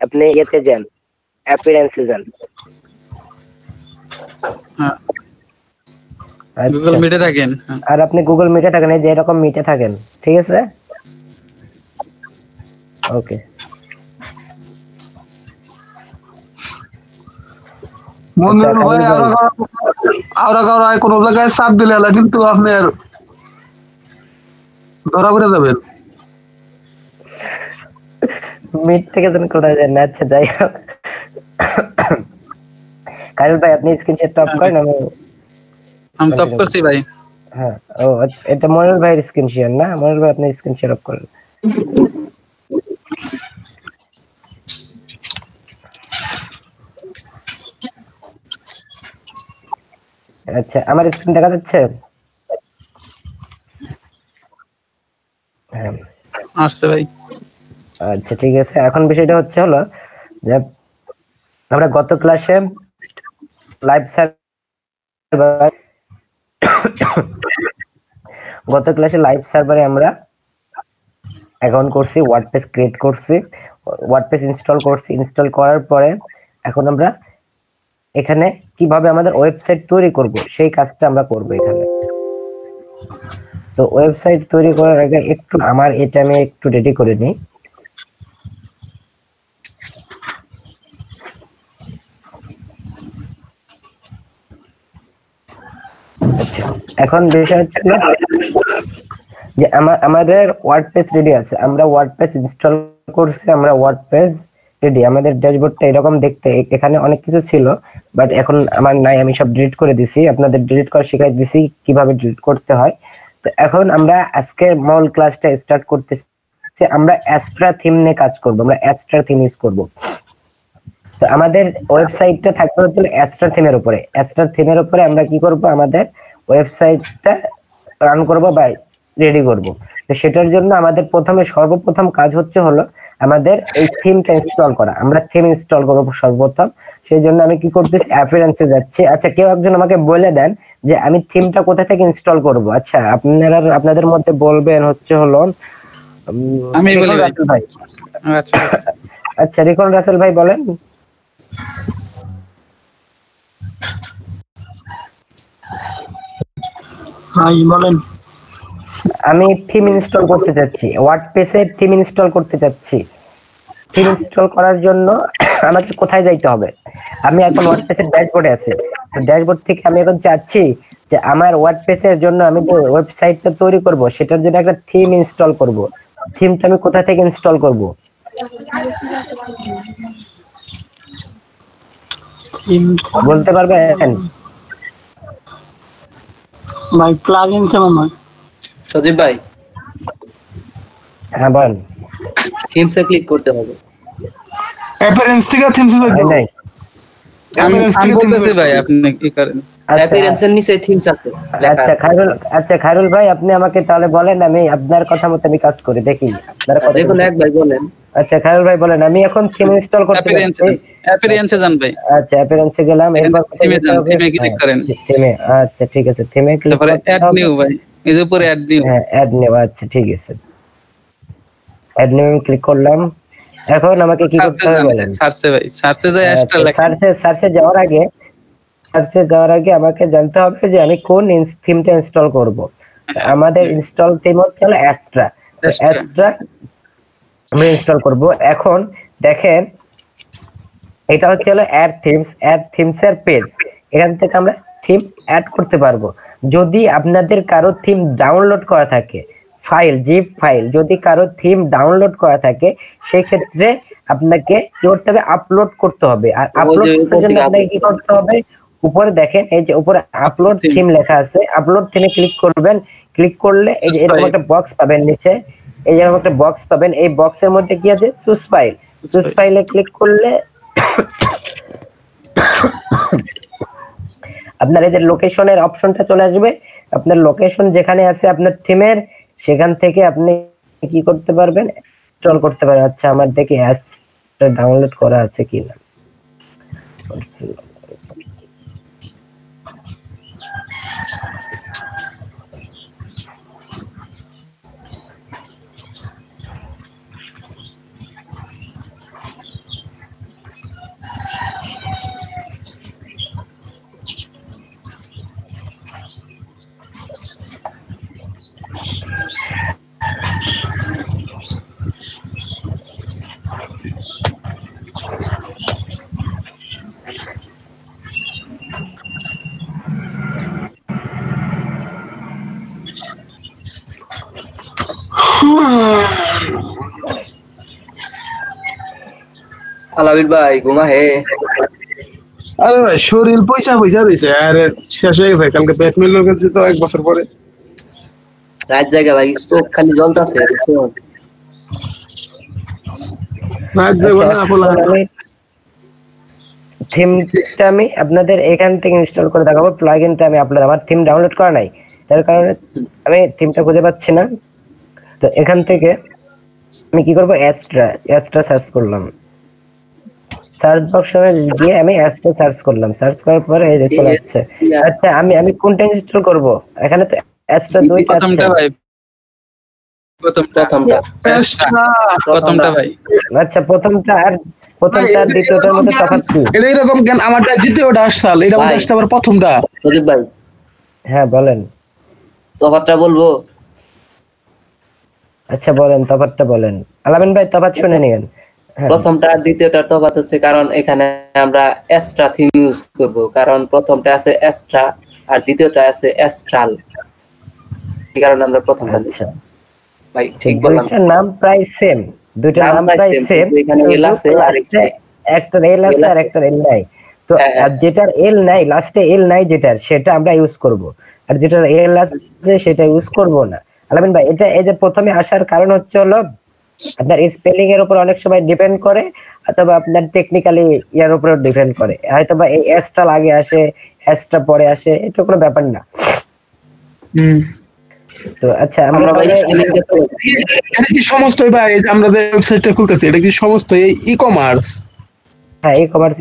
আপনি ইয়েতে যান, অ্যাপিয়ারেন্সে যান। হ্যাঁ আচ্ছা, গুগল মিটে থাকেন। আর আপনি গুগল মিটে থাকেন, এই যে এরকম মিটে থাকেন, ঠিক আছে? ওকে, মনিরুল ভাই আরো কারো কোনো জায়গায় চাপ দিলে এলা কিন্তু আপনার ধরা পড়ে যাবেন। মিট থেকে যেন কোথায় যান না। আচ্ছা যাই হোক, খায়রুল ভাই আপনি স্ক্রিন শেয়ার টপ করেন, আমি টপ করছি ভাই। হ্যাঁ, ও এটা মনিরুল ভাইয়ের স্ক্রিন শেয়ার না? মনিরুল ভাই আপনি স্ক্রিন শেয়ার অফ করেন। আচ্ছা, আমার স্ক্রিন দেখা যাচ্ছে? হ্যাঁ আসছে ভাই। আচ্ছা ঠিক আছে, এখন বিষয়টা হচ্ছে হলো যে আমরা গত ক্লাসে লাইভ সার্ভারে আমরা অ্যাকাউন্ট করছি, ওয়ার্ডপ্রেস ক্রিয়েট করছি, ওয়ার্ডপ্রেস ইনস্টল করছি। ইনস্টল করার পরে এখন আমরা এখানে কিভাবে আমাদের ওয়েবসাইট তৈরি করব সেই কাজটা আমরা করব এখানে। তো ওয়েবসাইট তৈরি করার আগে একটু আমার এটা আমি একটু রেডি করে নিই। আচ্ছা, এখন বিষয় হচ্ছে যে আমাদের ওয়ার্ডপ্রেস রেডি আছে, আমরা ওয়ার্ডপ্রেস ইনস্টল করছি, আমরা ওয়ার্ডপ্রেস রেডি। আমাদের ড্যাশবোর্ডটা এরকম দেখতে, এখানে অনেক কিছু ছিল বাট এখন আমার নাই, আমি সব ডিলিট করে দিছি, আপনাদের ডিলিট করা শিখাই দিছি কিভাবে ডিলিট করতে হয়। তো এখন আমরা আজকে মূল ক্লাসটা স্টার্ট করতেছি। আমরা অ্যাস্ট্রা থিম নিয়ে কাজ করব, আমরা অ্যাস্ট্রা থিম ইউজ করব। তো আমাদের ওয়েবসাইটটা থাকবে হচ্ছে অ্যাস্ট্রা থিমের উপরে। অ্যাস্ট্রা থিমের উপরে আমরা কি করব, আমাদের ওয়েবসাইটটা রান করব বা রেডি করব। তো সেটার জন্য আমাদের সর্বপ্রথম কাজ হচ্ছে হলো আমাদের এই থিমটা ইনস্টল করা। আমরা থিম ইনস্টল করব সর্বপ্রথম, সেই জন্য আমি কি করতেছি, অ্যাপিয়ারেন্সে যাচ্ছি। আচ্ছা, কেউ একজন আমাকে বলে দেন যে আমি থিমটা কোথা থেকে ইনস্টল করব। আচ্ছা, আপনাদের মধ্যে বলবেন হচ্ছে হলো আমি বলি রাসেল ভাই। আচ্ছা আচ্ছা, রিকন রাসেল ভাই বলেন। হ্যাঁ বলেন। আমি থিম ইনস্টল করতে চাচ্ছি, ওয়ার্ডপ্রেসের থিম ইনস্টল করতে চাচ্ছি। থিম ইনস্টল করার জন্য আমাকে কোথায় যাইতে হবে? আমি এখন ওয়ার্ডপ্রেসের ড্যাশবোর্ডে আছি। তো ড্যাশবোর্ড থেকে আমি এখন চাচ্ছি যে আমার ওয়ার্ডপ্রেসের জন্য আমি যে ওয়েবসাইটটা তৈরি করব সেটার জন্য একটা থিম ইনস্টল করব। থিমটা আমি কোথা থেকে ইনস্টল করব? বলতে পারবেন ভাই? প্লাগইনস এমন হয়। সজীব ভাই, হ্যাঁ বলেন। থিমসে ক্লিক করতে হবে। অ্যাপিয়ারেন্স থেকে থিমস যাইতে নাই, অ্যাপিয়ারেন্স থেকে থিমস বলতেছি ভাই, আপনি কি করেন? অ্যাপিয়ারেন্সের নিচে থিমস আছে লেখা আচ্ছা আছে। খায়রুল ভাই আপনি আমাকে তাহলে বলেন, আমি আপনার কথা মতো আমি কাজ করি, দেখি আপনার কথা। যে কোনো এক ভাই বলেন। আচ্ছা খায়রুল ভাই বলেন, আমি এখন থিম ইনস্টল করতে যাচ্ছি। অ্যাপিয়ারেন্সে যান ভাই। আচ্ছা, অ্যাপিয়ারেন্সে গেলাম, এরপর থিমে যান, থিমে ক্লিক করেন। থিমে, আচ্ছা ঠিক আছে, থিমে ক্লিক তারপরে করতে অ্যাড হবে। নিউ ভাই, এর উপরে অ্যাড নিউ। হ্যাঁ, অ্যাড নিউ, আচ্ছা ঠিক আছে, অ্যাড নিউ ক্লিক করলাম। এখন আমাকে কি করতে হবে বলেন? সার্চে ভাই, সার্চে যাই অ্যাস্ট্রা লেখা। সার্চে যাওয়ার আগে আমাকে জানতে হবে যে আমি কোন থিমটা ইনস্টল করব। আমাদের ইনস্টল থিম হচ্ছে অ্যাস্ট্রা। অ্যাস্ট্রা আমরা ইনস্টল করব। এখন দেখেন, এটা হচ্ছে অ্যাড থিমস এর পেজ। এখান থেকে আমরা থিম অ্যাড করতে পারবো। যদি আপনাদের কারো থিম ডাউনলোড করা থাকে, জিপ ফাইল যদি কারো থিম ডাউনলোড করা থাকে, সেই ক্ষেত্রে আপনাকে কি করতে হবে, আপলোড করতে হবে। আর আপলোড করার জন্য আপনাকে কি করতে হবে, উপরে দেখেন এই যে উপরে আপলোড থিম লেখা আছে, আপলোড থিমে ক্লিক করবেন। ক্লিক করলে এই যে এরকম একটা বক্স পাবেন, নিচে এই যেরকম একটা বক্স পাবেন। এই বক্সের মধ্যে কি আছে, চুজ ফাইলে ক্লিক করলে আপনার এই যে লোকেশনের অপশনটা চলে আসবে। আপনার লোকেশন যেখানে আছে আপনার থিমের, সেখান থেকে আপনি কি করতে পারবেন, ইনস্টল করতে পারবেন। আচ্ছা, আমার দেখি অ্যাপটা ডাউনলোড করা আছে কিনা। আলামিন ভাই ঘুমা হে আরে ভাই শরীর পয়সা পয়সা রয়েছে আরে শেষ হয়ে গেছে কালকে পেট মিল গেছে তো 1 বছর পরে রাত জায়গা ভাই চোখ খালি জ্বলতাছে রাত যাবো না আপলা থিমটা আমি আপনাদের এখান থেকে ইনস্টল করে দেখাবো। প্লাগইনটা আমি আপনাদের আমার থিম ডাউনলোড করা নাই, তার কারণে আমি থিমটা খুঁজে পাচ্ছি না। তো এখান থেকে আমি কি করবো, অ্যাস্ট্রা সার্চ করলাম, সার্চ বক্সে গিয়ে আমি অ্যাস্ট্রা সার্চ করলাম, সার্চ করার পরে এই দেখতে পাচ্ছে। আচ্ছা আমি কোনটা ইনস্টল করব? এখানে তো অ্যাস্ট্রা 2টা আছে। প্রথমটা ভাই, প্রথমটা ভাই। আচ্ছা প্রথমটা আর দ্বিতীয়টার মধ্যে তফাৎ কি? এটা এরকম কেন আমারটা দ্বিতীয়টা আসছাল এটা মধ্যে আসছে আবার প্রথমটা। সজীব ভাই হ্যাঁ বলেন। তফাৎটা বলবো? আচ্ছা বলেন, তফাৎটা বলেন। আলামিন ভাই তফাৎ শুনে নিয়েন। প্রথমটা আর দ্বিতীয়টার তফাৎ হচ্ছে কারণ এখানে আমরা এক্সট্রা থিম ইউজ করব, কারণ প্রথমটা আছে এক্সট্রা আর দ্বিতীয়টা আছে এক্সট্রাল, এই কারণে আমরা প্রথমটা দিছি। ভাই ঠিক বললাম? দুইটার নাম প্রায় সেম, দুইটার নাম প্রায় সেম, এখানে এল আছে আর একটা এল আছে আর একটা এল নাই। তো যেটার এল নাই, লাস্টে এল নাই যেটার, সেটা আমরা ইউজ করব, আর যেটার এল আছে সেটা ইউজ করব না। আলামিন ভাই এটা এই যে প্রথমে আসার কারণ হচ্ছে হলো আপনার স্পেলিং এর উপর অনেক সময় ডিপেন্ড করে, অথবা আপনার টেকনিক্যালি ইয়ার উপর ডিপেন্ড করে। হয়তো বা এই এসটা আগে আসে, এসটা পরে আসে, এটা কোনো ব্যাপার না। তো আচ্ছা আমরা এটা কি সমস্ত ভাই এই যে আমরা যে ওয়েবসাইটটা খুলতেছি এটা কি সমস্ত এই ই-কমার্স? হ্যাঁ ই-কমার্স।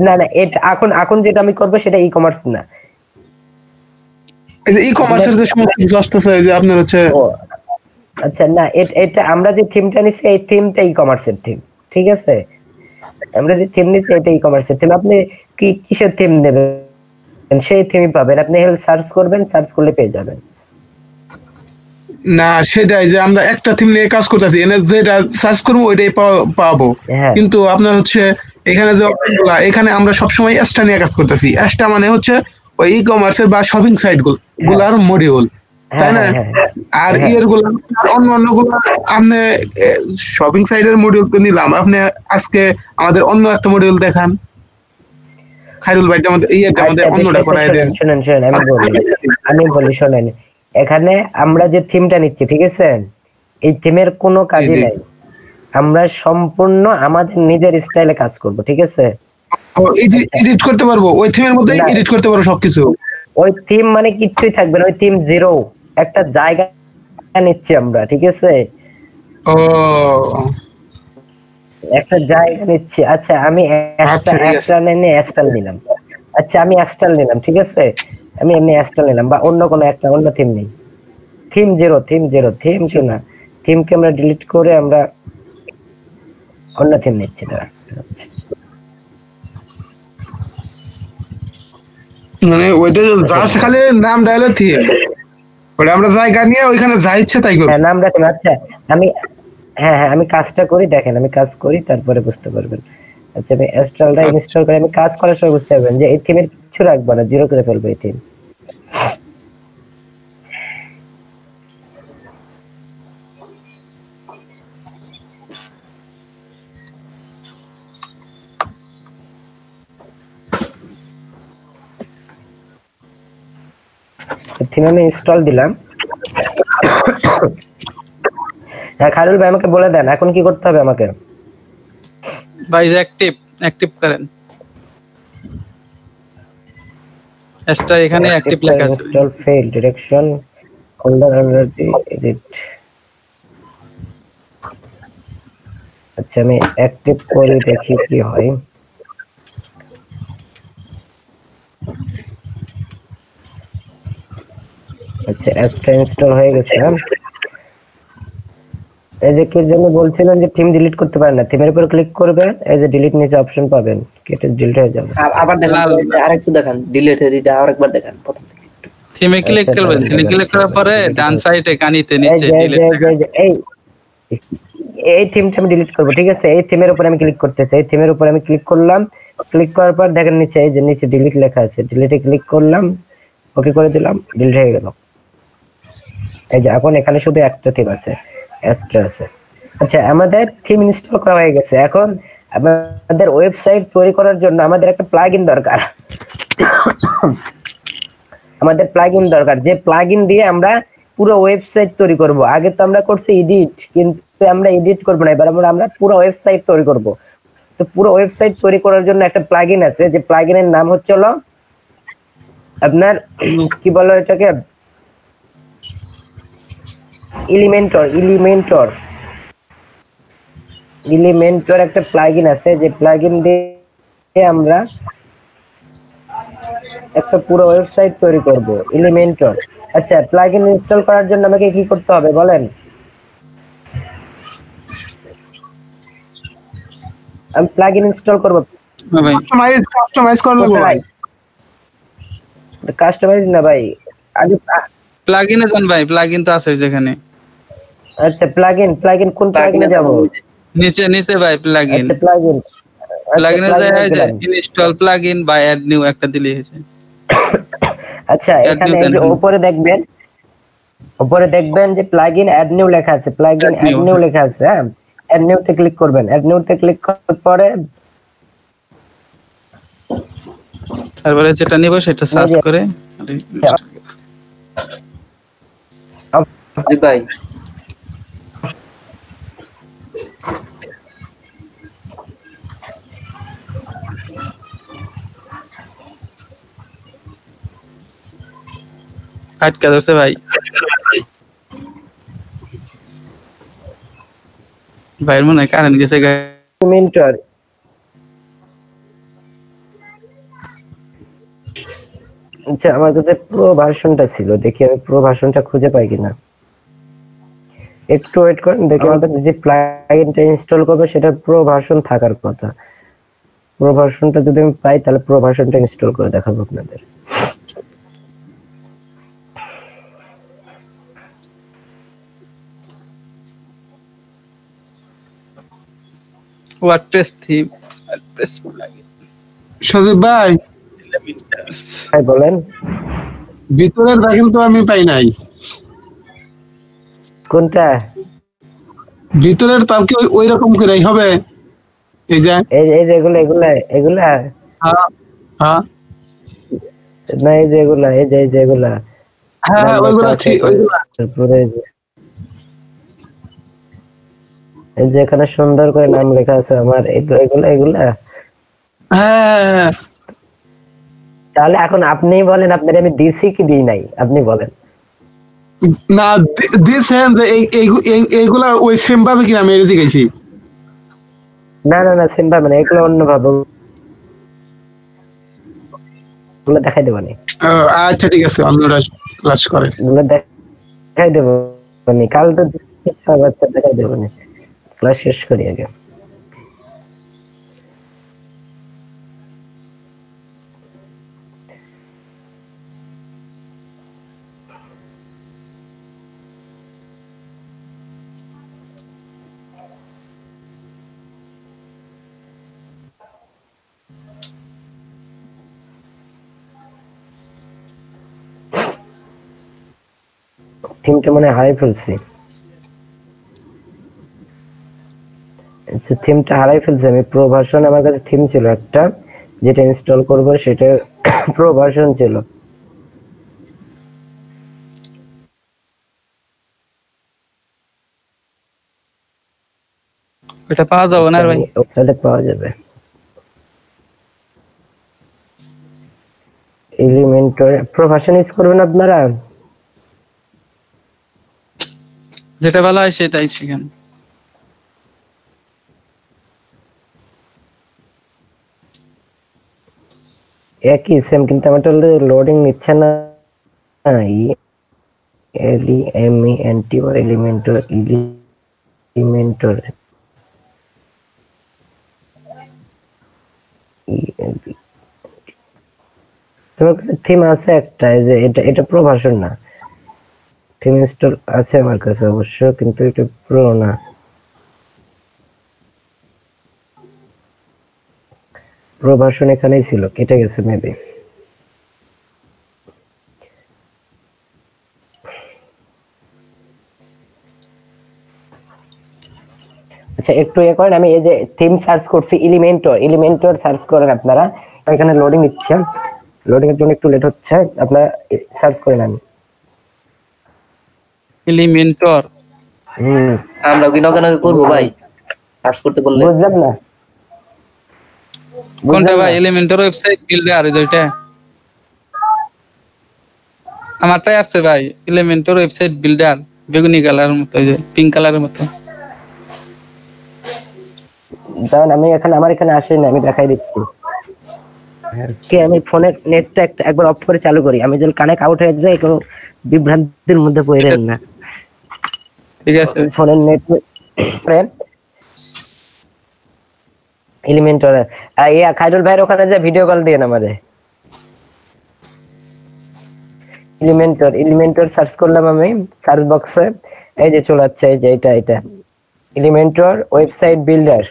না এটা এখন যেটা আমি করব সেটা ই-কমার্স না। এই যে ই-কমার্সের যে সমস্ত কিছু আসতেছে যে আপনার হচ্ছে আচ্ছা না এটা আমরা যে থিমটা নিছি এই থিমটা ই-কমার্সের থিম, ঠিক আছে? আমরা যে থিম নিছি এটা ই-কমার্সের থিম। আপনি কি কিসের থিম নেবেন সেই থিমই পাবেন, আপনি সার্চ করবেন, সার্চ করলে পেয়ে যাবেন। না সেটাই যে আমরা একটা থিম নিয়ে কাজ করতেছি, এনে যেটা সার্চ করবো ওইটাই পাবো, কিন্তু আপনার হচ্ছে এখানে যে অপশনগুলো, এখানে আমরা সবসময় এসটা নিয়ে কাজ করতেছি। এসটা মানে হচ্ছে ওই ই-কমার্সের বা শপিং সাইট গুলার মডিউল, তাই না? আর ইয়ের গুলা অন্য গুলো আপনি শপিং সাইটের মডিউল তো নিলাম, আপনি আজকে আমাদের অন্য একটা মডিউল দেখান খায়রুল ভাই, আমাদের এইটা আমাদের অন্যটা করায় দেন। শুনেন আমি বলি শুনেন, এখানে আমরা যে থিমটা নিচ্ছি, ঠিক আছে, এই থিমের কোনো কাজই নাই, আমরা সম্পূর্ণ আমাদের নিজের স্টাইলে কাজ করব, ঠিক আছে? এডিট করতে পারবো ওই থিমের মধ্যে, এডিট করতে পারবো সবকিছু। ওই থিম মানে কিছুই থাকবে না, ওই থিম জিরো, একটা জায়গা নিচ্ছি আমরা, ঠিক আছে? ও একটা জায়গা নিচ্ছি। আচ্ছা আমি অ্যাস্ট্রাল নিলাম। আচ্ছা আমি অ্যাস্ট্রাল নিলাম, ঠিক আছে? আমি এমনি অ্যাস্ট্রাল নিলাম, বা অন্য কোনো একটা অন্য থিম নেই। থিম জিরো শোনা, থিমকে আমরা ডিলিট করে আমরা অন্য থিম নিচ্ছি। মানে ওইটা জাস্ট খালি নাম ডায়লগ থিম, ওটা আমরা জায়গা নিয়ে ওইখানে যা ইচ্ছে তাই করব। হ্যাঁ নাম রাখেন। আচ্ছা আমি কাজটা করি, দেখেন আমি কাজ করি, তারপরে বুঝতে পারবেন। আচ্ছা আমি অ্যাস্ট্রালটা ইনস্টল করে আমি কাজ করার সময় বুঝতে পারবেন যে এই থিমের কিছু রাখবো না, জিরো করে ফেলবো এই থিম। থিম আমি ইনস্টল দিলাম। হ্যাঁ খায়রুল ভাই আমাকে বলে দেন এখন কি করতে হবে আমাকে? ভাই অ্যাক্টিভ করেন এসটা, এখানে অ্যাক্টিভ লেখা আছে। Install fail direction folder already is it. আচ্ছা আমি অ্যাক্টিভ করে দেখি কি হয়। আচ্ছা এসটা ইনস্টল হয়ে গেছে। এই যে কি জন্য বলছিলেন যে থিম ডিলিট করতে পারেন না, থিমের উপর ক্লিক করবেন, এই যে ডিলিট নিচে অপশন পাবেন, কেটে ডিলিট হয়ে যাবে। আবার দেখান, আরেকটু দেখান, ডিলিট এটা আরেকবার দেখান প্রথম থেকে। থিমে ক্লিক করবেন, থিমে ক্লিক করার পরে ডান সাইডে কানিতে নিচে এই থিমটা আমি ডিলিট করব, ঠিক আছে? এই থিমের উপর আমি ক্লিক করতেছি, এই থিমের উপর আমি ক্লিক করলাম, ক্লিক করার পর দেখেন নিচে এই যে নিচে ডিলিট লেখা আছে, ডিলিটে ক্লিক করলাম, ওকে করে দিলাম, ডিলিট হয়ে গেল। এই যে এখন এখানে শুধু একটা থিম আছে, এক্সট্রা আছে। আচ্ছা, আমাদের থিম ইনস্টল করা হয়ে গেছে। এখন আমাদের ওয়েবসাইট তৈরি করার জন্য আমাদের একটা প্লাগইন দরকার। আমাদের প্লাগইন দরকার, যে প্লাগইন দিয়ে আমরা পুরো ওয়েবসাইট তৈরি করব। আগে তো আমরা করছি এডিট, কিন্তু আমরা এডিট করব না, এবার আমরা পুরো ওয়েবসাইট তৈরি করব। তো পুরো ওয়েবসাইট তৈরি করার জন্য একটা প্লাগইন আছে, যে প্লাগইনের নাম হচ্ছে হলো আপনার কি বলো এটাকে, এলিমেন্টর একটা প্লাগইন আছে, যে প্লাগইন দিয়ে আমরা একটা পুরো ওয়েবসাইট তৈরি করব, এলিমেন্টর। আচ্ছা, প্লাগইন ইনস্টল করার জন্য আমাকে কি করতে হবে বলেন? আমি প্লাগইন ইনস্টল করব, ভাই কাস্টমাইজ করে নেব ভাই। কাস্টমাইজ না ভাই, আগে প্লাগইনে যান ভাই, প্লাগইন তো আছে যেখানে। আচ্ছা, প্লাগইন কোন প্লাগইনে যাব? নিচে ভাই প্লাগইন। আচ্ছা, প্লাগইন যায় যে ইনস্টল প্লাগইন বা অ্যাড নিউ একটা দিলেই হয়েছে। আচ্ছা, এখানে এই যে উপরে দেখবেন যে প্লাগইন অ্যাড নিউ লেখা আছে, প্লাগইন অ্যাড নিউ লেখা আছে। হ্যাঁ, অ্যাড নিউ তে ক্লিক করবেন। অ্যাড নিউ তে ক্লিক করার পরে তারপরে যেটা নিব সেটা সার্চ করে জি ভাই আটকা ধরছে ভাই। ভাইয়ের মনে হয় কারেন্ট গেছে। এলিমেন্টর, আচ্ছা আমার কাছে প্রো ভার্সনটা ছিল, দেখি আমি প্রো ভার্সনটা খুঁজে পাই কিনা। একটু ওয়েট করেন, দেখি আমার কাছে যে প্লাগইনটা ইনস্টল করবে সেটা প্রো ভার্সন থাকার কথা। প্রো ভার্সনটা যদি আমি পাই তাহলে প্রো ভার্সনটা ইনস্টল করে দেখাবো আপনাদের। WordPress theme, WordPress plugin. Sajib ভাই, ভাই বলেন। ভিতরের দেখেন তো আমি পাই নাই। কোনটা? ভিতরের তার কি ওই রকম করেই হবে? এই যে এগুলা হ্যাঁ না, এই যে এগুলা হ্যাঁ ওইগুলা ঠিক, ওইগুলা তারপরে এই যে এখানে সুন্দর করে নাম লেখা আছে আমার, এগুলা হ্যাঁ। তাহলে এখন আপনিই বলেন, আপনার আমি দিছি কি দিই নাই, আপনি বলেন। না দিছেন যে এইগুলা ওই সেম ভাবে কিনা আমি এটা জিজ্ঞাসি। না সেম ভাবে না, এগুলো অন্য ভাবে, ওগুলো দেখাই দেবো না। আচ্ছা ঠিক আছে, অন্যরা ক্লাস করে ওগুলো দেখাই দেবো না, কাল তো দেখাই দেবো না, ক্লাস শেষ করি আগে। থিমটা মানে হারাই ফেলছি, থিমটা হারাই ফেলছি আমি। প্রো ভার্সন আমার কাছে থিম ছিল একটা, যেটা ইনস্টল করব সেটা প্রো ভার্সন ছিল। এটা পাওয়া যাবে না ভাই? ওটাতে পাওয়া যাবে। এলিমেন্টর প্রো ভার্সন ইউজ করবেন আপনারা, যেটা ভালো হয় সেটাই শিখেন। একই সেম, কিন্তু আমারটা লোডিং নিচ্ছে না। এলিমেন্টর তোমার কাছে থিম আছে একটা, এই যে এটা প্রো ভার্সন না, থিম ইনস্টল আছে আমার কাছে অবশ্য, কিন্তু এটা প্রো না। প্রো ভার্সন এখানেই ছিল, কেটে গেছে মেবি। আচ্ছা একটু ইয়ে করেন, আমি এই যে থিম সার্চ করছি, এলিমেন্টর সার্চ করেন আপনারা। এখানে লোডিং নিচ্ছে, লোডিং এর জন্য একটু লেট হচ্ছে, আপনারা সার্চ করে নেন এলিমেন্টর। আমরা কি নকে নকে করবো ভাই সার্চ করতে বললে? বুঝলাম না কোনটা ভাই? এলিমেন্টর ওয়েবসাইট বিল্ডার যেটা আমারটাই আছে ভাই, এলিমেন্টর ওয়েবসাইট বিল্ডার, বেগুনি কালারের মতো, এই যে পিঙ্ক কালারের মতো। দাঁড়ান, আমি এখানে আমার এখানে আসেনি, আমি দেখাই দিচ্ছি। কে আমি ফোনের নেটটা একবার অফ করে চালু করি, আমি যদি কানেক্ট আউট হয়ে যায় কোনো বিভ্রান্তির মধ্যে পড়েন না। ঠিক আছে, ফোনের নেট এলিমেন্টর। ইয়া খায়রুল ভাইয়ের ওখানে যে ভিডিও কল দিয়ে আমাদের এলিমেন্টর সার্চ করলাম আমি সার্চ বক্সে, এই যে চলে যাচ্ছে, এই যে এটা এলিমেন্টর ওয়েবসাইট বিল্ডার।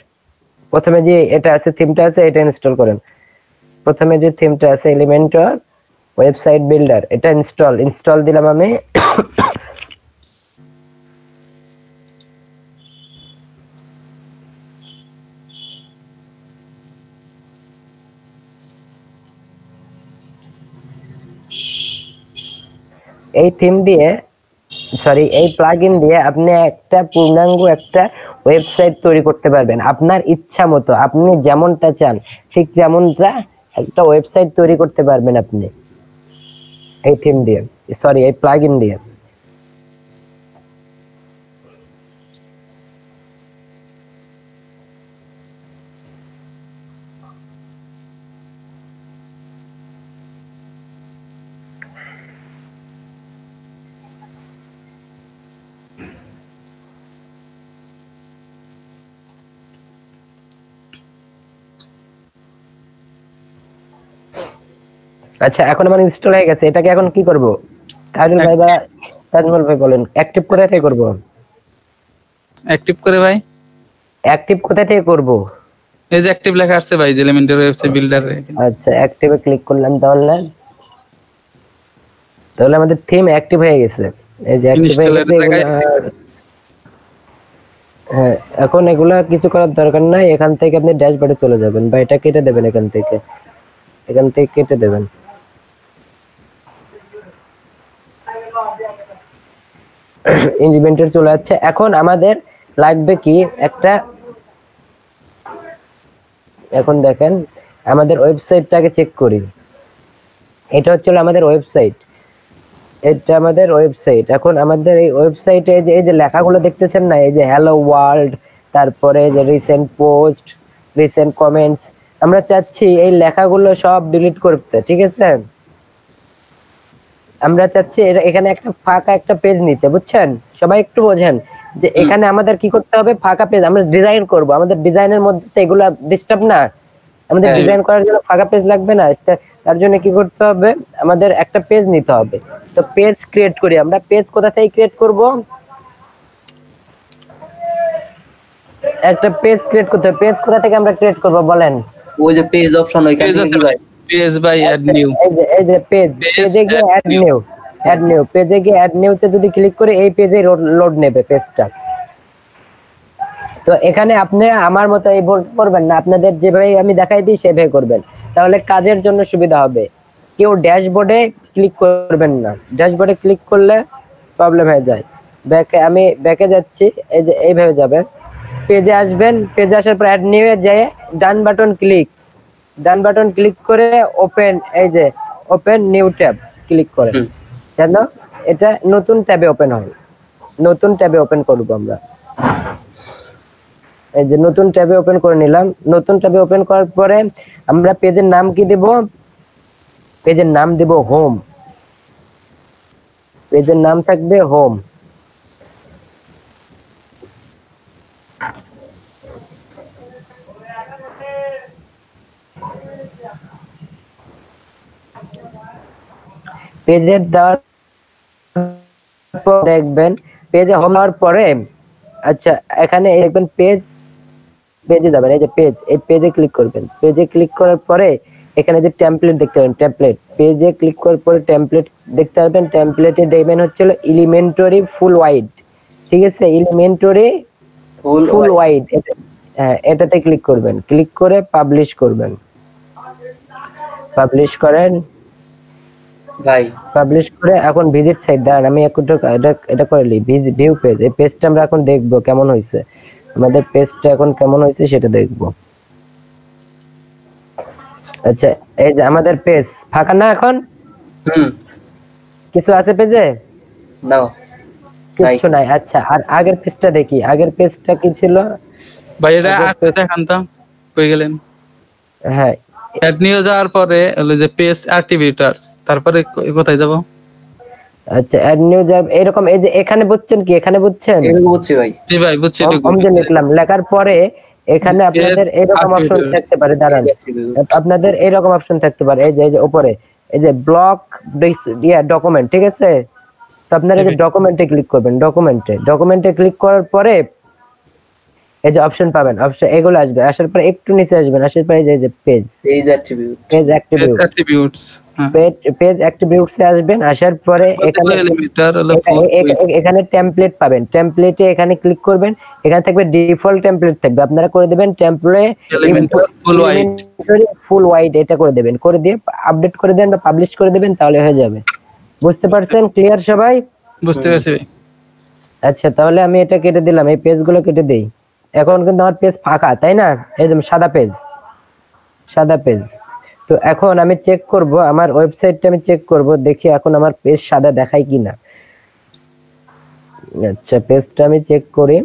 প্রথমে যে এটা আছে, থিমটা আছে, এটা ইনস্টল করেন। প্রথমে যে থিমটা আছে এলিমেন্টর ওয়েবসাইট বিল্ডার, এটা ইনস্টল দিলাম আমি। এই থিম দিয়ে এই প্লাগইন দিয়ে আপনি একটা পূর্ণাঙ্গ একটা ওয়েবসাইট তৈরি করতে পারবেন আপনার ইচ্ছা মতো, আপনি যেমনটা চান ঠিক যেমনটা একটা ওয়েবসাইট তৈরি করতে পারবেন আপনি এই থিম দিয়ে, এই প্লাগইন দিয়ে। আচ্ছা এখন আমার ইনস্টল হয়ে গেছে, এটাকে এখন কি করব? কাজল ভাই বা তাজমল ভাই বলেন, অ্যাক্টিভ কোথা থেকে করব? অ্যাক্টিভ করে ভাই, অ্যাক্টিভ কোথা থেকে করব? এই যে অ্যাক্টিভ লেখা আছে ভাই, এলিমেন্টর ওয়েবসাইট বিল্ডারে। আচ্ছা অ্যাক্টিভে ক্লিক করলাম, তাহলে আমাদের থিম অ্যাক্টিভ হয়ে গেছে। এই যে অ্যাক্টিভ হয়ে গেছে। হ্যাঁ এখন এগুলা কিছু করার দরকার নাই, এখান থেকে আপনি ড্যাশবোর্ডে চলে যাবেন বা এটা কেটে দেবেন, এখান থেকে কেটে দেবেন। ইনভেন্টরি চলে যাচ্ছে। এখন আমাদের লাগবে কি একটা, এখন দেখেন আমাদের ওয়েবসাইটটাকে চেক করি। এটা হচ্ছে আমাদের ওয়েবসাইট, এটা আমাদের ওয়েবসাইট। এখন আমাদের এই ওয়েবসাইটে এই যে লেখাগুলো দেখতেছেন না, এই যে হ্যালো ওয়ার্ল্ড, তারপরে যে রিসেন্ট পোস্ট, রিসেন্ট কমেন্টস, আমরা চাচ্ছি এই লেখাগুলো সব ডিলিট করতে, ঠিক আছে? আমরা চাচ্ছি এখানে একটা ফাঁকা একটা পেজ নিতে, বুঝছেন? সবাই একটু বোঝেন যে এখানে আমাদের কি করতে হবে, ফাঁকা পেজ আমরা ডিজাইন করব। আমাদের ডিজাইনের মধ্যে এগুলা ডিস্টার্ব না, আমাদের ডিজাইন করার জন্য ফাঁকা পেজ লাগবে না। তার জন্য কি করতে হবে, আমাদের একটা পেজ নিতে হবে। তো পেজ ক্রিয়েট করি আমরা। পেজ কোথা থেকে ক্রিয়েট করব? একটা পেজ ক্রিয়েট করতে হবে। পেজ কোথা থেকে আমরা ক্রিয়েট করব বলেন? ওই যে পেজ অপশন, ওইখান থেকে কি ভাই? পেজ বাই অ্যাড নিউ, এই যে পেজে গিয়ে অ্যাড নিউ, পেজে গিয়ে অ্যাড নিউতে যদি ক্লিক করে এই পেজে লোড নেবে পেজটা। তো এখানে আপনারা আমার মতো এই বোর্ড করবেন না, আপনাদের যেভাবে আমি দেখাই দিই সেভাবে করবেন, তাহলে কাজের জন্য সুবিধা হবে। কেউ ড্যাশবোর্ডে ক্লিক করবেন না, ড্যাশবোর্ডে ক্লিক করলে প্রবলেম হয়ে যায়। আমি ব্যাকে যাচ্ছি, এই যে এইভাবে যাবেন, পেজে আসবেন, পেজে আসার পর অ্যাড নিউ এ যেয়ে ডান বাটন ক্লিক করে ওপেন, এই যে ওপেন নিউ ট্যাব ক্লিক করেন, যেন এটা নতুন ট্যাবে ওপেন হয়। নতুন ট্যাবে ওপেন করব আমরা। এই যে নতুন ট্যাবে ওপেন করে নিলাম। নতুন ট্যাবে ওপেন করার পরে আমরা পেজের নাম কি দেব? পেজের নাম দেব হোম। পেজের নাম থাকবে হোম। পেজের দেওয়ার দেখবেন পেজে হোম হওয়ার পরে, আচ্ছা এখানে দেখবেন পেজে যাবেন, এই যে পেজ, এই পেজে ক্লিক করবেন। পেজে ক্লিক করার পরে এখানে যে টেমপ্লেট দেখতে পাবেন, টেমপ্লেট, পেজে ক্লিক করার পরে টেমপ্লেট দেখতে পাবেন। টেমপ্লেটে দেখবেন হচ্ছিল এলিমেন্টরি ফুল ওয়াইড, ঠিক আছে, এলিমেন্টরি ফুল ওয়াইড, হ্যাঁ এটাতে ক্লিক করবেন। ক্লিক করে পাবলিশ করবেন। পাবলিশ করেন ভাই, পাবলিশ করে এখন ভিজিট সাইট দাঁড়ান, আমি এটা করে নিই। ভিউ পেজ, এই পেজটা আমরা এখন দেখবো কেমন হয়েছে, আমাদের পেজটা এখন কেমন হয়েছে সেটা দেখবো। আচ্ছা, এই যে আমাদের পেজ ফাঁকা না এখন? কিছু আছে পেজে? না, কিছু নাই। আচ্ছা, আর আগের পেজটা দেখি, আগের পেজটা কি ছিল ভাই? এটা দেখান তো, কই গেলেন? হ্যাঁ, অ্যাড নিয়ে যাওয়ার পরে হলো যে পেজ অ্যাক্টিভিটরস, তারপরে কোথায় যাব? আচ্ছা, অ্যাড নিউ যাব এরকম, এই যে এখানে বুঝছেন কি, এখানে বুঝছেন? এগুলো বুঝছি ভাই। জি ভাই বুঝছি। আমি যে লিখলাম, লেখার পরে এখানে আপনাদের এরকম অপশন থাকতে পারে, দাঁড়ান, আপনাদের এরকম অপশন থাকতে পারে, এই যে উপরে এই যে ব্লক ডকুমেন্ট, ঠিক আছে? তো আপনারা এই যে ডকুমেন্টে ক্লিক করবেন, ডকুমেন্টে ক্লিক করার পরে এই যে অপশন পাবেন, অপশন এগুলো আসবে, আসার পরে একটু নিচে আসবেন, আসার পরে এই যে পেজ অ্যাট্রিবিউটস, পেজ অ্যাট্রিবিউটস এ আসবেন। আসার পরে এখানে টেমপ্লেট পাবেন, টেমপ্লেটে এখানে ক্লিক করবেন, এখানে থাকবে ডিফল্ট টেমপ্লেট থাকবে, আপনারা করে দিবেন টেমপ্লেট ফুল ওয়াইড, এটা করে দিবেন, করে দিয়ে আপডেট করে দেন বা পাবলিশ করে দিবেন, তাহলে হয়ে যাবে। বুঝতে পারছেন? ক্লিয়ার সবাই? বুঝতে পারছি। আচ্ছা, তাহলে আমি এটা কেটে দিলাম, এই পেজগুলো কেটে দেই। এখন কিন্তু আমার পেজ ফাঁকা, তাই না? একদম সাদা পেজ, সাদা পেজ। তো এখন আমি চেক করব, আমার ওয়েবসাইটটা আমি চেক করব, দেখি এখন আমার পেজ সাদা দেখায় কিনা। আচ্ছা, পেজটা আমি চেক করি।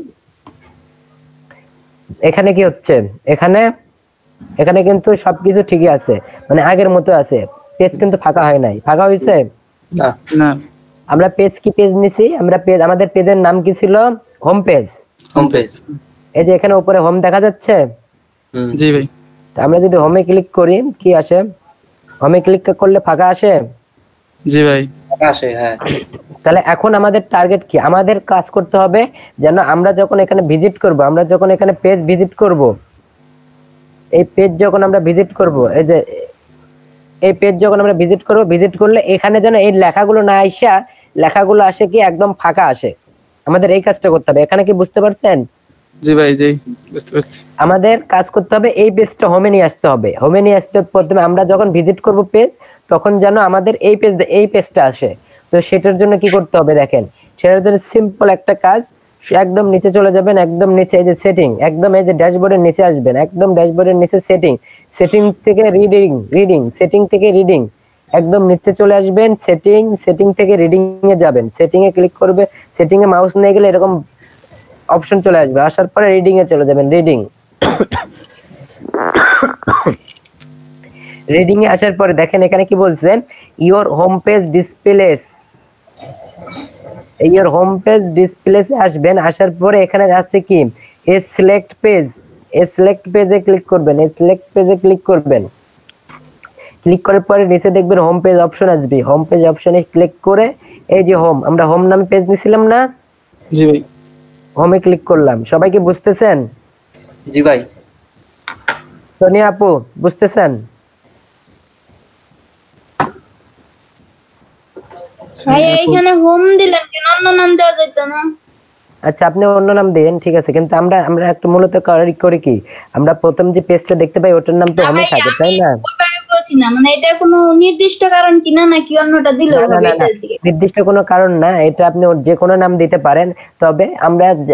এখানে কি হচ্ছে, এখানে কিন্তু সবকিছু ঠিকই আছে, মানে আগের মতো আছে, পেজ কিন্তু ফাঁকা হয় নাই। ফাঁকা হয়েছে না? আমরা পেজ কি পেজ নিছি, আমরা পেজ, আমাদের পেজের নাম কি ছিল? Home page. এই যে এখানে উপরে হোম দেখা যাচ্ছে। জি ভাই। আমরা যদি হোমে ক্লিক করি কি আসে? হোমে ক্লিক করলে ফাঁকা আসে। জি ভাই, ফাঁকা আসে। হ্যাঁ, তাহলে এখন আমাদের টার্গেট কি? আমাদের কাজ করতে হবে যেন আমরা যখন এখানে ভিজিট করব, আমরা যখন এখানে পেজ ভিজিট করব, এই পেজ যখন আমরা ভিজিট করব, এই যে এই পেজ যখন আমরা ভিজিট করব, ভিজিট করলে এখানে যেন এই লেখাগুলো না আইসা, লেখাগুলো আসে কি একদম ফাঁকা আসে। আমাদের এই কাজটা করতে হবে। এখানে কি বুঝতে পারছেন? জি ভাই, জি বুঝতে পারছি। আমাদের কাজ করতে হবে, এই পেজটা হোমে নিয়ে আসতে হবে। হোমে নিয়ে আসতে প্রথমে আমরা যখন ভিজিট করব পেজ, তখন যেন আমাদের এই পেজটা আসে। তো সেটার জন্য কি করতে হবে দেখেন, সেটার জন্য সিম্পল একটা কাজ, একদম নিচে চলে যাবেন, একদম নিচে এই যে সেটিং, একদম এই যে ড্যাশবোর্ডের নিচে আসবেন, একদম ড্যাশবোর্ডের নিচে সেটিং থেকে রিডিং, সেটিং থেকে রিডিং, একদম নিচে চলে আসবেন, সেটিং থেকে রিডিং এ যাবেন, সেটিং এ ক্লিক করবে, সেটিং এ মাউস নিয়ে গেলে এরকম অপশন চলে আসবে, আসার পরে রিডিং এ চলে যাবেন, রিডিং এ আসার পরে দেখেন এখানে কি বলছেন, your home page displace, your home page displace আসবেন। আসার পরে এখানে আছে কি সিলেক্ট পেজ, সিলেক্ট পেজে ক্লিক করবেন, সিলেক্ট পেজে ক্লিক করবেন। ক্লিক করার পরে নিচে দেখবেন হোম পেজ অপশন আসবে, হোম পেজ অপশনে ক্লিক করে এই যে হোম, আমরা হোম নামে পেজ নিছিলাম না? জি ভাই, হোমে ক্লিক করলাম। সবাই কি বুঝতেছেন? জি ভাই। সোনিয়া আপু বুঝতেছেন? ভাই এইখানে হোম দিলেন কেন? অন্য নাম দেওয়া যেত না? আচ্ছা, আপনি অন্য নাম দেন, ঠিক আছে, কিন্তু আমরা একটু মূলত করি কি, আমরা প্রথম যে পেজটা দেখতে পাই ওটার নাম তো হোমে থাকে, তাই না? বলছি না, মানে এটা কোনো নির্দিষ্ট কারণ কিনা, নাকি অন্যটা দিলেও হবে? নির্দিষ্ট কোনো কারণ না, এটা আপনি যে কোনো নাম দিতে পারেন। তবে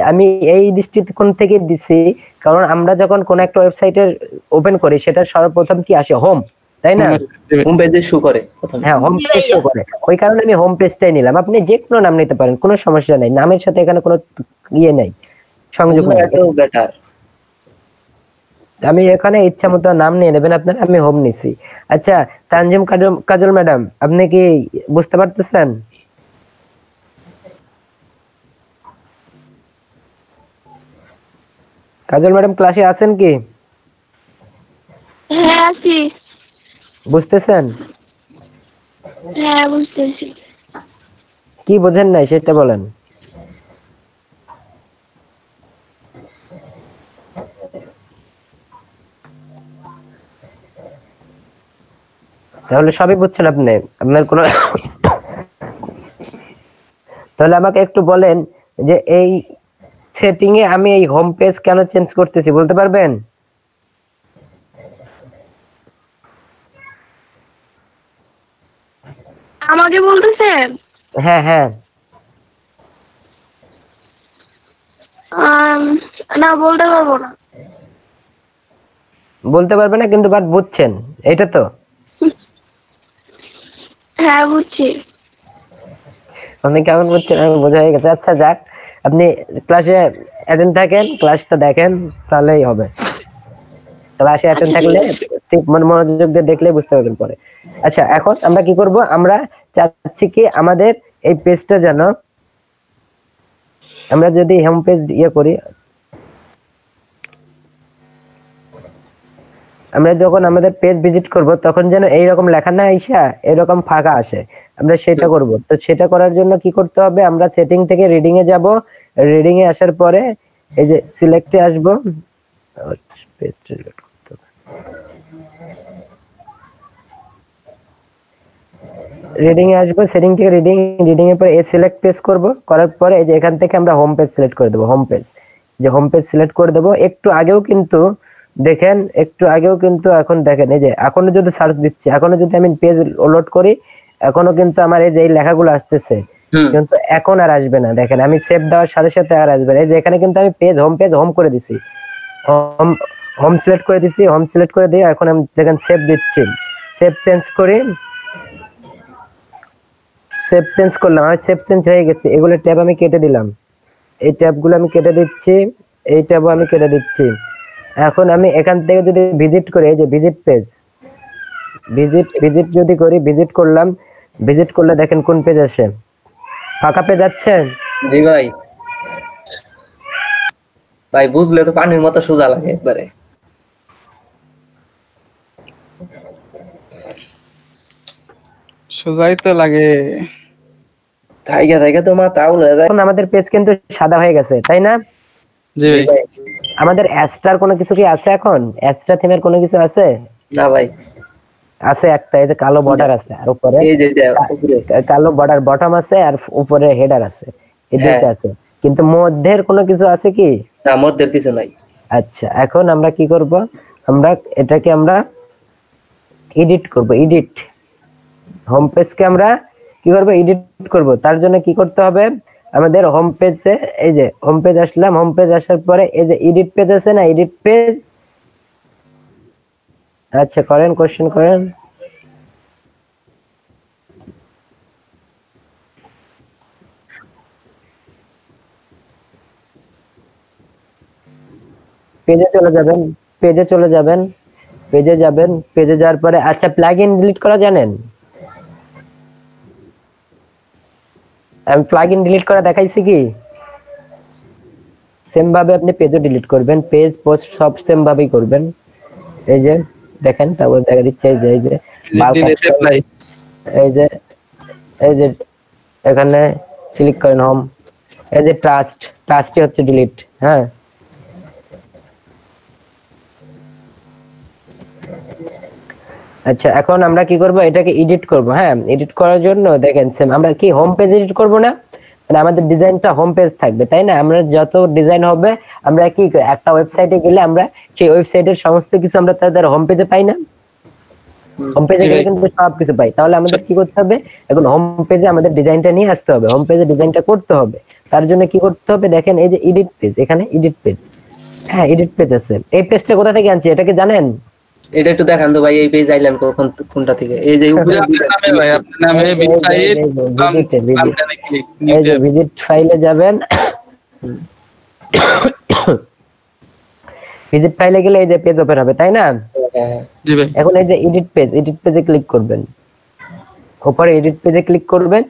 আমি এই দৃষ্টিকোণ থেকে দিছি, কারণ আমরা যখন কোন একটা ওয়েবসাইটের ওপেন করি, সেটা সর্বপ্রথম কি আসে? হোম, তাই না? হোম পেজে শো করে। হ্যাঁ, হোম পেজ শো করে, ওই কারণে আমি হোম পেজটাই নিলাম। আপনি যে কোনো নাম নিতে পারেন, কোনো সমস্যা নাই, নামের সাথে এখানে কোনো ইয়ে নাই, সংযোগ নাই। বেটার, আমি এখানে ইচ্ছা মতো নাম নিয়ে নেবেন আপনারা, আমি হোম নিছি। আচ্ছা, তানজিম কাজল ম্যাডাম, আপনি কি বুঝতে পারতেছেন? কাজল ম্যাডাম ক্লাসে আছেন কি? হ্যাঁ আছি। বুঝতেছেন? হ্যাঁ বুঝতেছি। কি বোঝেন নাই সেটা বলেন। তাহলে সবই বুঝছেন আপনি, আপনার কোনো তাহলে আমাকে একটু বলেন যে এই সেটিং এ আমি এই হোম পেজ কেন চেঞ্জ করতেছি বলতে পারবেন? আমাকে বলতেছেন? হ্যাঁ হ্যাঁ। না, বলতে পারবো না। বলতে পারবে না কিন্তু বাট বুঝছেন এটা তো? হ্যাঁ, বুঝছি। আপনি কেমন বুঝছেন আমি বোঝা হয়ে গেছে। আচ্ছা যাক, আপনি ক্লাসে অ্যাটেন্ড থাকেন, ক্লাসটা দেখেন তাহলেই হবে। ক্লাসে অ্যাটেন্ড থাকলে ঠিক মনোযোগ দিয়ে দেখলে বুঝতে পারবেন পরে। আচ্ছা এখন আমরা কি করব, আমরা চাচ্ছি কি আমাদের এই পেজটা যেন আমরা যদি হোম পেজ করি, আমরা যখন আমাদের পেজ ভিজিট করব তখন যেন এইরকম লেখা না আইসা এরকম ফাঁকা আসে, আমরা সেটা করব। তো সেটা করার জন্য কি করতে হবে, আমরা সেটিং থেকে রিডিং এ যাব, রিডিং এ আসার পরে এই যে সিলেক্টে আসব, পেজ সিলেক্ট করতে হবে, রিডিং এ আসবো, সেটিং থেকে রিডিং এর পরে এই সিলেক্ট পেজ করব, করার পরে এই যে এখান থেকে আমরা হোম পেজ সিলেক্ট করে দেব, হোম পেজ, যে হোম পেজ সিলেক্ট করে দেব। একটু আগেও কিন্তু দেখেন, একটু আগেও কিন্তু এখন দেখেন এই যে এখনো যদি সার্চ দিচ্ছি, এখনো যদি আমি পেজ লোড করি, এখনো কিন্তু আমার এই যে এই লেখাগুলো আসতেছে, কিন্তু এখন আর আসবে না। দেখেন আমি সেভ দেওয়ার সাথে সাথে আর আসবে না। এই যে এখানে কিন্তু আমি পেজ হোম করে দিছি, হোম সিলেক্ট করে দিছি, হোম সিলেক্ট করে দিয়ে এখন আমি যেখানে সেভ দিচ্ছি, সেভ চেঞ্জ করি, সেভ চেঞ্জ করলাম, আমার সেভ চেঞ্জ হয়ে গেছে। এগুলো ট্যাব আমি কেটে দিলাম, এই ট্যাবগুলো আমি কেটে দিচ্ছি, এই ট্যাবও আমি কেটে দিচ্ছি। এখন আমি এখান থেকে যদি ভিজিট করি, এই যে ভিজিট পেজ, ভিজিট যদি করি, ভিজিট করলাম, ভিজিট করলে দেখেন কোন পেজ আসে, ফাঁকা পেজ আছে। জি ভাই, ভাই বুঝলে তো পানির মতো সোজা লাগে একবারে। সোজাই তো লাগে, থাইকা তো মাথা আউল হয়ে যায়। এখন আমাদের পেজ কিন্তু সাদা হয়ে গেছে, তাই না? জি ভাই। আমাদের অ্যাস্টার কোনো কিছু কি আছে এখন? অ্যাস্ট্রা থিমের কোনো কিছু আছে? না ভাই, আছে একটা, এই যে কালো বর্ডার আছে, আর উপরে এই যে উপরে কালো বর্ডার বটম আছে, আর উপরে হেডার আছে, এই দুইটা আছে, কিন্তু মধ্যের কোনো কিছু আছে কি? না, মধ্যের কিছু নাই। আচ্ছা এখন আমরা কি করব, আমরা এটাকে আমরা এডিট করব, এডিট হোম পেজকে আমরা কি করব, এডিট করব। তার জন্য কি করতে হবে, আমাদের হোম পেজে এই যে হোম পেজ আসলাম, হোম পেজ আসার পরে এই যে এডিট পেজ আছে না, এডিট পেজ, আচ্ছা করেন, কোশ্চেন করেন। পেজে চলে যাবেন, পেজে চলে যাবেন, পেজে যাবেন, পেজে যাওয়ার পরে আচ্ছা প্লাগইন ডিলিট করা জানেন? আমি প্লাগইন ডিলিট করা দেখাইছি কি? সেম ভাবে আপনি পেজও ডিলিট করবেন, পেজ পোস্ট সব সেম ভাবেই করবেন। এই যে দেখেন, তারপর দেখা দিচ্ছে এই যে এই যে এখানে ক্লিক করেন হোম, এই যে ট্রাস্টই হচ্ছে ডিলিট। হ্যাঁ আচ্ছা এখন আমরা কি করব, এটাকে এডিট করব। হ্যাঁ এডিট করার জন্য দেখেন সেম আমরা কি হোম পেজ এডিট করব না, মানে আমাদের ডিজাইনটা হোম পেজ থাকবে, তাই না? আমরা যত ডিজাইন হবে, আমরা কি একটা ওয়েবসাইটে গেলে আমরা সেই ওয়েবসাইটের সমস্ত কিছু আমরা তাদের হোম পেজে পাই না? হোম পেজে গেলে কিন্তু সব কিছু পাই। তাহলে আমাদের কি করতে হবে, এখন হোম পেজে আমাদের ডিজাইনটা নিয়ে আসতে হবে, হোম পেজে ডিজাইনটা করতে হবে। তার জন্য কি করতে হবে, দেখেন এই যে এডিট পেজ, এখানে এডিট পেজ, হ্যাঁ এডিট পেজ আছে। এই পেজটা কোথা থেকে আনছি এটা কি জানেন? এটা একটু দেখান তো ভাই, এই পেজ আইলেন কোনটা থেকে? এই যে উপরে নামে ভাই, আপনার নামে এই যে ভিজিট ফাইলে যাবেন, ভিজিট ফাইলে গেলে এই যে পেজ ওপেন হবে, তাই না? জি ভাই। এখন এই যে এডিট পেজ, এডিট পেজে ক্লিক করবেন, উপরে এডিট পেজে ক্লিক করবেন।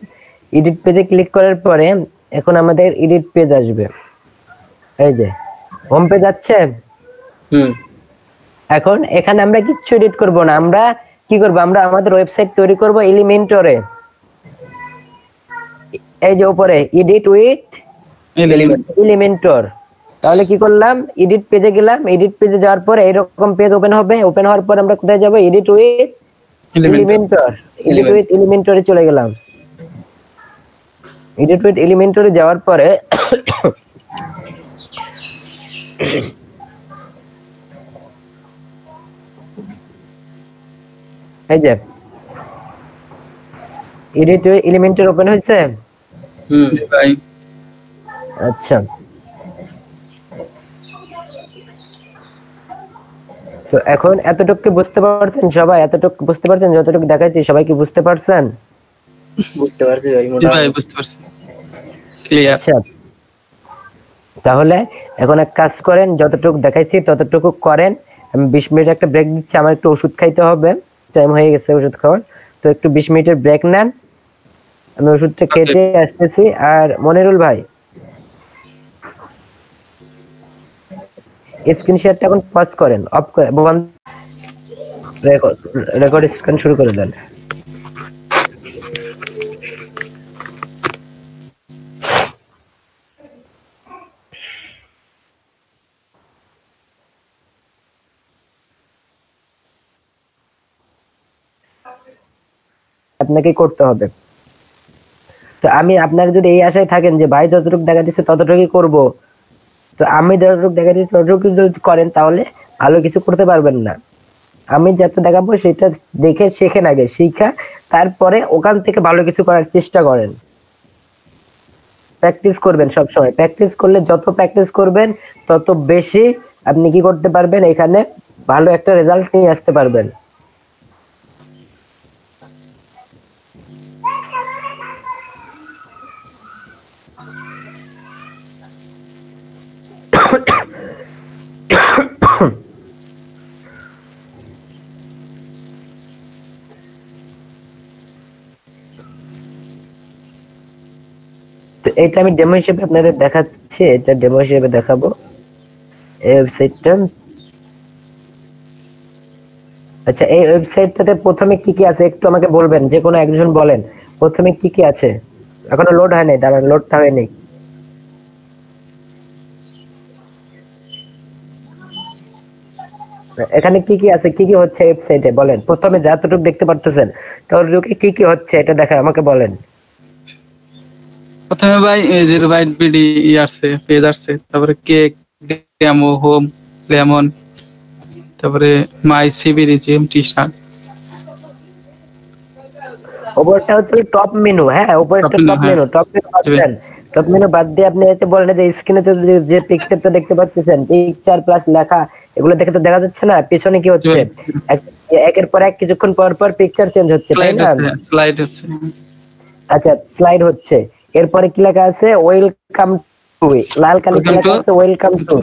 এডিট পেজে ক্লিক করার পরে এখন আমাদের এডিট পেজ আসবে, এই যে হোম পেজ আছে। এখন এখানে আমরা কিচ্ছু এডিট করব না, আমরা কি করব, আমরা আমাদের ওয়েবসাইট তৈরি করব এলিমেন্টরে। এই যে উপরে এডিট উইথ এলিমেন্টর। তাহলে কি করলাম, এডিট পেজে গেলাম, এডিট পেজে যাওয়ার পরে এরকম পেজ ওপেন হবে, ওপেন হওয়ার পর আমরা কোথায় যাব, edit with Elementor edit with এলিমেন্টরে চলে গেলাম। এডিট উইথ এলিমেন্টরে যাওয়ার পরে এই যে এডিট উইথ এলিমেন্টর ওপেন হয়েছে। ভাই আচ্ছা, তো এখন এতটুকু বুঝতে পারছেন সবাই? এতটুকু বুঝতে পারছেন? যতটুকু দেখাচ্ছি সবাই কি বুঝতে পারছেন? বুঝতে পারছি ভাই জি মোটামুটি। ভাই বুঝতে পারছি, ক্লিয়ার। আচ্ছা, তাহলে এখন এক কাজ করেন, যতটুকু দেখাইছি ততটুকু করেন। আমি 20 মিনিট একটা ব্রেক দিচ্ছি, আমার একটু ওষুধ খাইতে হবে, টাইম হয়ে গেছে ওষুধ খাওয়ার। তো একটু 20 মিনিটের ব্রেক নেন, আমি ওষুধটা খেতে আসতেছি। আর মনিরুল ভাই স্ক্রিন শেয়ারটা এখন পজ করেন, অফ করে রেকর্ড স্ক্রিন শুরু করে দেন। আপনাকে করতে হবে। তো আমি আপনার যদি এই আশায় থাকেন যে ভাই যতটুকু দেখা দিচ্ছে ততটুকুই করব, তো আমি যতটুকু দেখা দিচ্ছি ততটুকু যদি করেন তাহলে ভালো কিছু করতে পারবেন না। আমি যত দেখাবো সেটা দেখে শেখেন, আগে শিখা তারপরে ওখান থেকে ভালো কিছু করার চেষ্টা করেন। প্র্যাকটিস করবেন সব সময়। প্র্যাকটিস করলে যত প্র্যাকটিস করবেন তত বেশি আপনি কি করতে পারবেন, এখানে ভালো একটা রেজাল্ট নিয়ে আসতে পারবেন। তো এটা আমি ডেমো হিসেবে আপনাদের দেখাচ্ছি, এটা ডেমো হিসেবে দেখাবো এই ওয়েবসাইটটা। আচ্ছা, এই ওয়েবসাইটটাতে প্রথমে কি কি আছে একটু আমাকে বলবেন, যে কোনো একজন বলেন প্রথমে কি কি আছে। এখনো লোড হয় নাই, দাঁড়ান, লোডটা হয়নি। এখানে কি কি আছে, কি কি হচ্ছে ওয়েবসাইটে বলেন। প্রথমে যতটুকু দেখতে পারতেছেন ততটুকু কি কি হচ্ছে এটা দেখা আমাকে বলেন। প্রথমে ভাই জিরো বাইট বিডি আসছে, পেজ আসছে, তারপরে কেক, ডেমো, হোম, লেমন, তারপরে মাই সিবি রিজিএম, টি শার্ট। ওপরটা হচ্ছে টপ মেনু। হ্যাঁ, ওপরটা টপ মেনু। টপ মেনু বাদ দেন, টপ মেনু বাদ দিয়ে আপনি এতে বলেন যে স্ক্রিনে যে পিকচারটা দেখতে পাচ্ছেন, পিকচার প্লাস লেখা, এগুলো দেখে তো দেখা যাচ্ছে না পিছনে কি হচ্ছে। একের পর এক কিছুক্ষণ পর পর পিকচার চেঞ্জ হচ্ছে, তাই না? স্লাইড হচ্ছে। আচ্ছা, স্লাইড হচ্ছে। এরপরে কি লেখা আছে, ওয়েলকাম টু, লাল কালি কি লেখা আছে, ওয়েলকাম টু।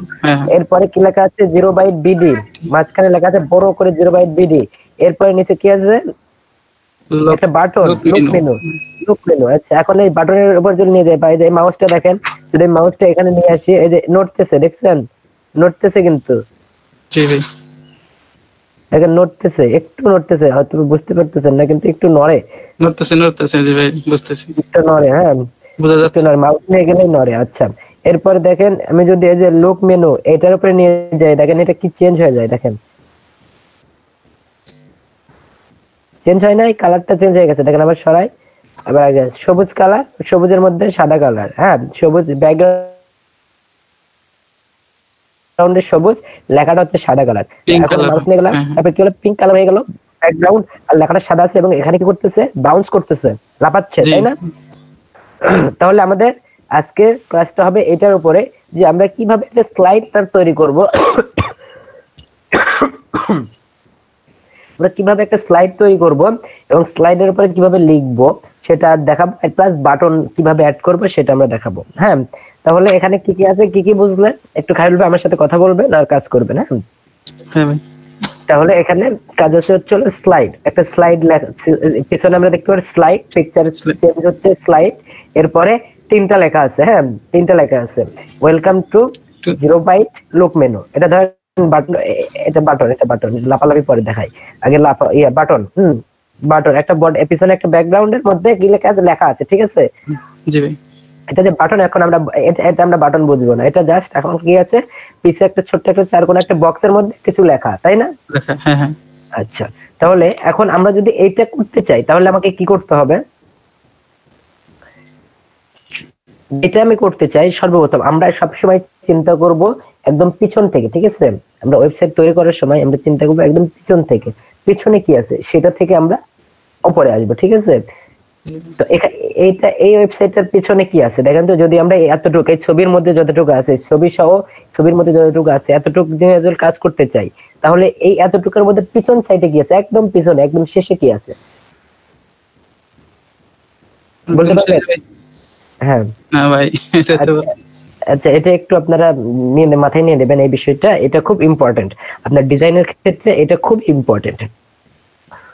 এরপরে কি লেখা আছে, 0 বাইট বিডি, মাঝখানে লেখা আছে বড় করে 0 বাইট বিডি। এরপরে নিচে কি আছে, একটা button, look menu, look menu. আচ্ছা, এখন এই বাটনের উপর যদি নিয়ে যাই, ভাই এই মাউসটা দেখেন, যদি মাউসটা এখানে নিয়ে আসি, এই যে নড়তেছে, দেখছেন? নড়তেছে কিন্তু, জি ভাই দেখেন নড়তেছে, একটু নড়তেছে, হয়তো বুঝতে পারতেছেন না কিন্তু একটু নড়ে, নড়তেছে জি ভাই, বুঝতেছি, একটু নড়ে। হ্যাঁ, বোঝা যাচ্ছে, নড়ে, মাউস নিয়ে গেলেই নড়ে। আচ্ছা, এরপরে দেখেন আমি যদি এই যে লুক মেনু এটার উপরে নিয়ে যাই, দেখেন এটা কি চেঞ্জ হয়ে যায়, দেখেন চেঞ্জ হয় না, কালারটা চেঞ্জ হয়ে গেছে। দেখেন আবার সরাই, আবার আগে সবুজ কালার, সবুজের মধ্যে সাদা কালার। হ্যাঁ, সবুজ ব্যাকগ্রাউন্ডের সবুজ, লেখাটা হচ্ছে সাদা কালার। এখন মাউস নিয়ে গেলাম, তারপর কি হলো, পিঙ্ক কালার হয়ে গেল ব্যাকগ্রাউন্ড, আর লেখাটা সাদা আছে এবং এখানে কি করতেছে, বাউন্স করতেছে, লাফাচ্ছে, তাই না? তাহলে আমাদের আজকে ক্লাসটা হবে এটার উপরে, যে আমরা কিভাবে একটা স্লাইড তৈরি করব, আমরা কিভাবে একটা স্লাইড তৈরি করব এবং স্লাইডের উপরে কিভাবে লিখবো সেটা দেখাবো, প্লাস বাটন কিভাবে অ্যাড করব সেটা আমরা দেখাবো। হ্যাঁ, তাহলে এখানে কি কি আছে, কি কি বুঝলেন একটু খাইল ভাই আমার সাথে কথা বলবেন আর কাজ করবেন। হ্যাঁ ভাই, তাহলে এখানে কাজ আছে হচ্ছে স্লাইড, একটা স্লাইড লেখা পিছনে আমরা দেখতে পাচ্ছি স্লাইড, পিকচার চেঞ্জ হচ্ছে স্লাইড। এরপরে তিনটা লেখা আছে, হ্যাঁ তিনটা লেখা আছে, welcome to 0 byte look menu. এটা ধর বাটন, এটা বাটন, এটা বাটন, লাফালাফি পরে দেখাই, আগে লাফা বাটন, বাটন একটা পিছনে একটা ব্যাকগ্রাউন্ডের মধ্যে কি লেখা আছে, লেখা আছে, ঠিক আছে? জি ভাই, এটা যে বাটন, এখন আমরা এটা আমরা বাটন বুঝবো না, এটা জাস্ট এখন কি আছে, পিছে একটা ছোট্ট একটা চারকোনা একটা বক্সের মধ্যে কিছু লেখা, তাই না? হ্যাঁ হ্যাঁ, আচ্ছা, তাহলে এখন আমরা যদি এইটা করতে চাই তাহলে আমাকে কি করতে হবে? এটা আমি করতে চাই, সর্বপ্রথম আমরা সবসময় চিন্তা করব একদম পিছন থেকে, ঠিক আছে? আমরা ওয়েবসাইট তৈরি করার সময় আমরা চিন্তা করব একদম পিছন থেকে, পিছনে কি আছে সেটা থেকে আমরা উপরে আসবো, ঠিক আছে? তো এইটা এই ওয়েবসাইটের পিছনে কি আছে দেখেন তো। যদি আমরা এতটুকু এই ছবির মধ্যে যতটুকু আছে, ছবি সহ ছবির মধ্যে যতটুকু আছে এতটুকু দিয়ে যদি কাজ করতে চাই তাহলে এই এতটুকুর মধ্যে পিছন সাইডে কি আছে, একদম পিছনে একদম শেষে কি আছে বলতে পারবেন? হ্যাঁ না ভাই, এটা তো আচ্ছা, এটা একটু আপনারা মাথায় নিয়ে নেবেন এই বিষয়টা, এটা খুব ইম্পর্টেন্ট আপনার ডিজাইনের ক্ষেত্রে, এটা খুব ইম্পর্টেন্ট।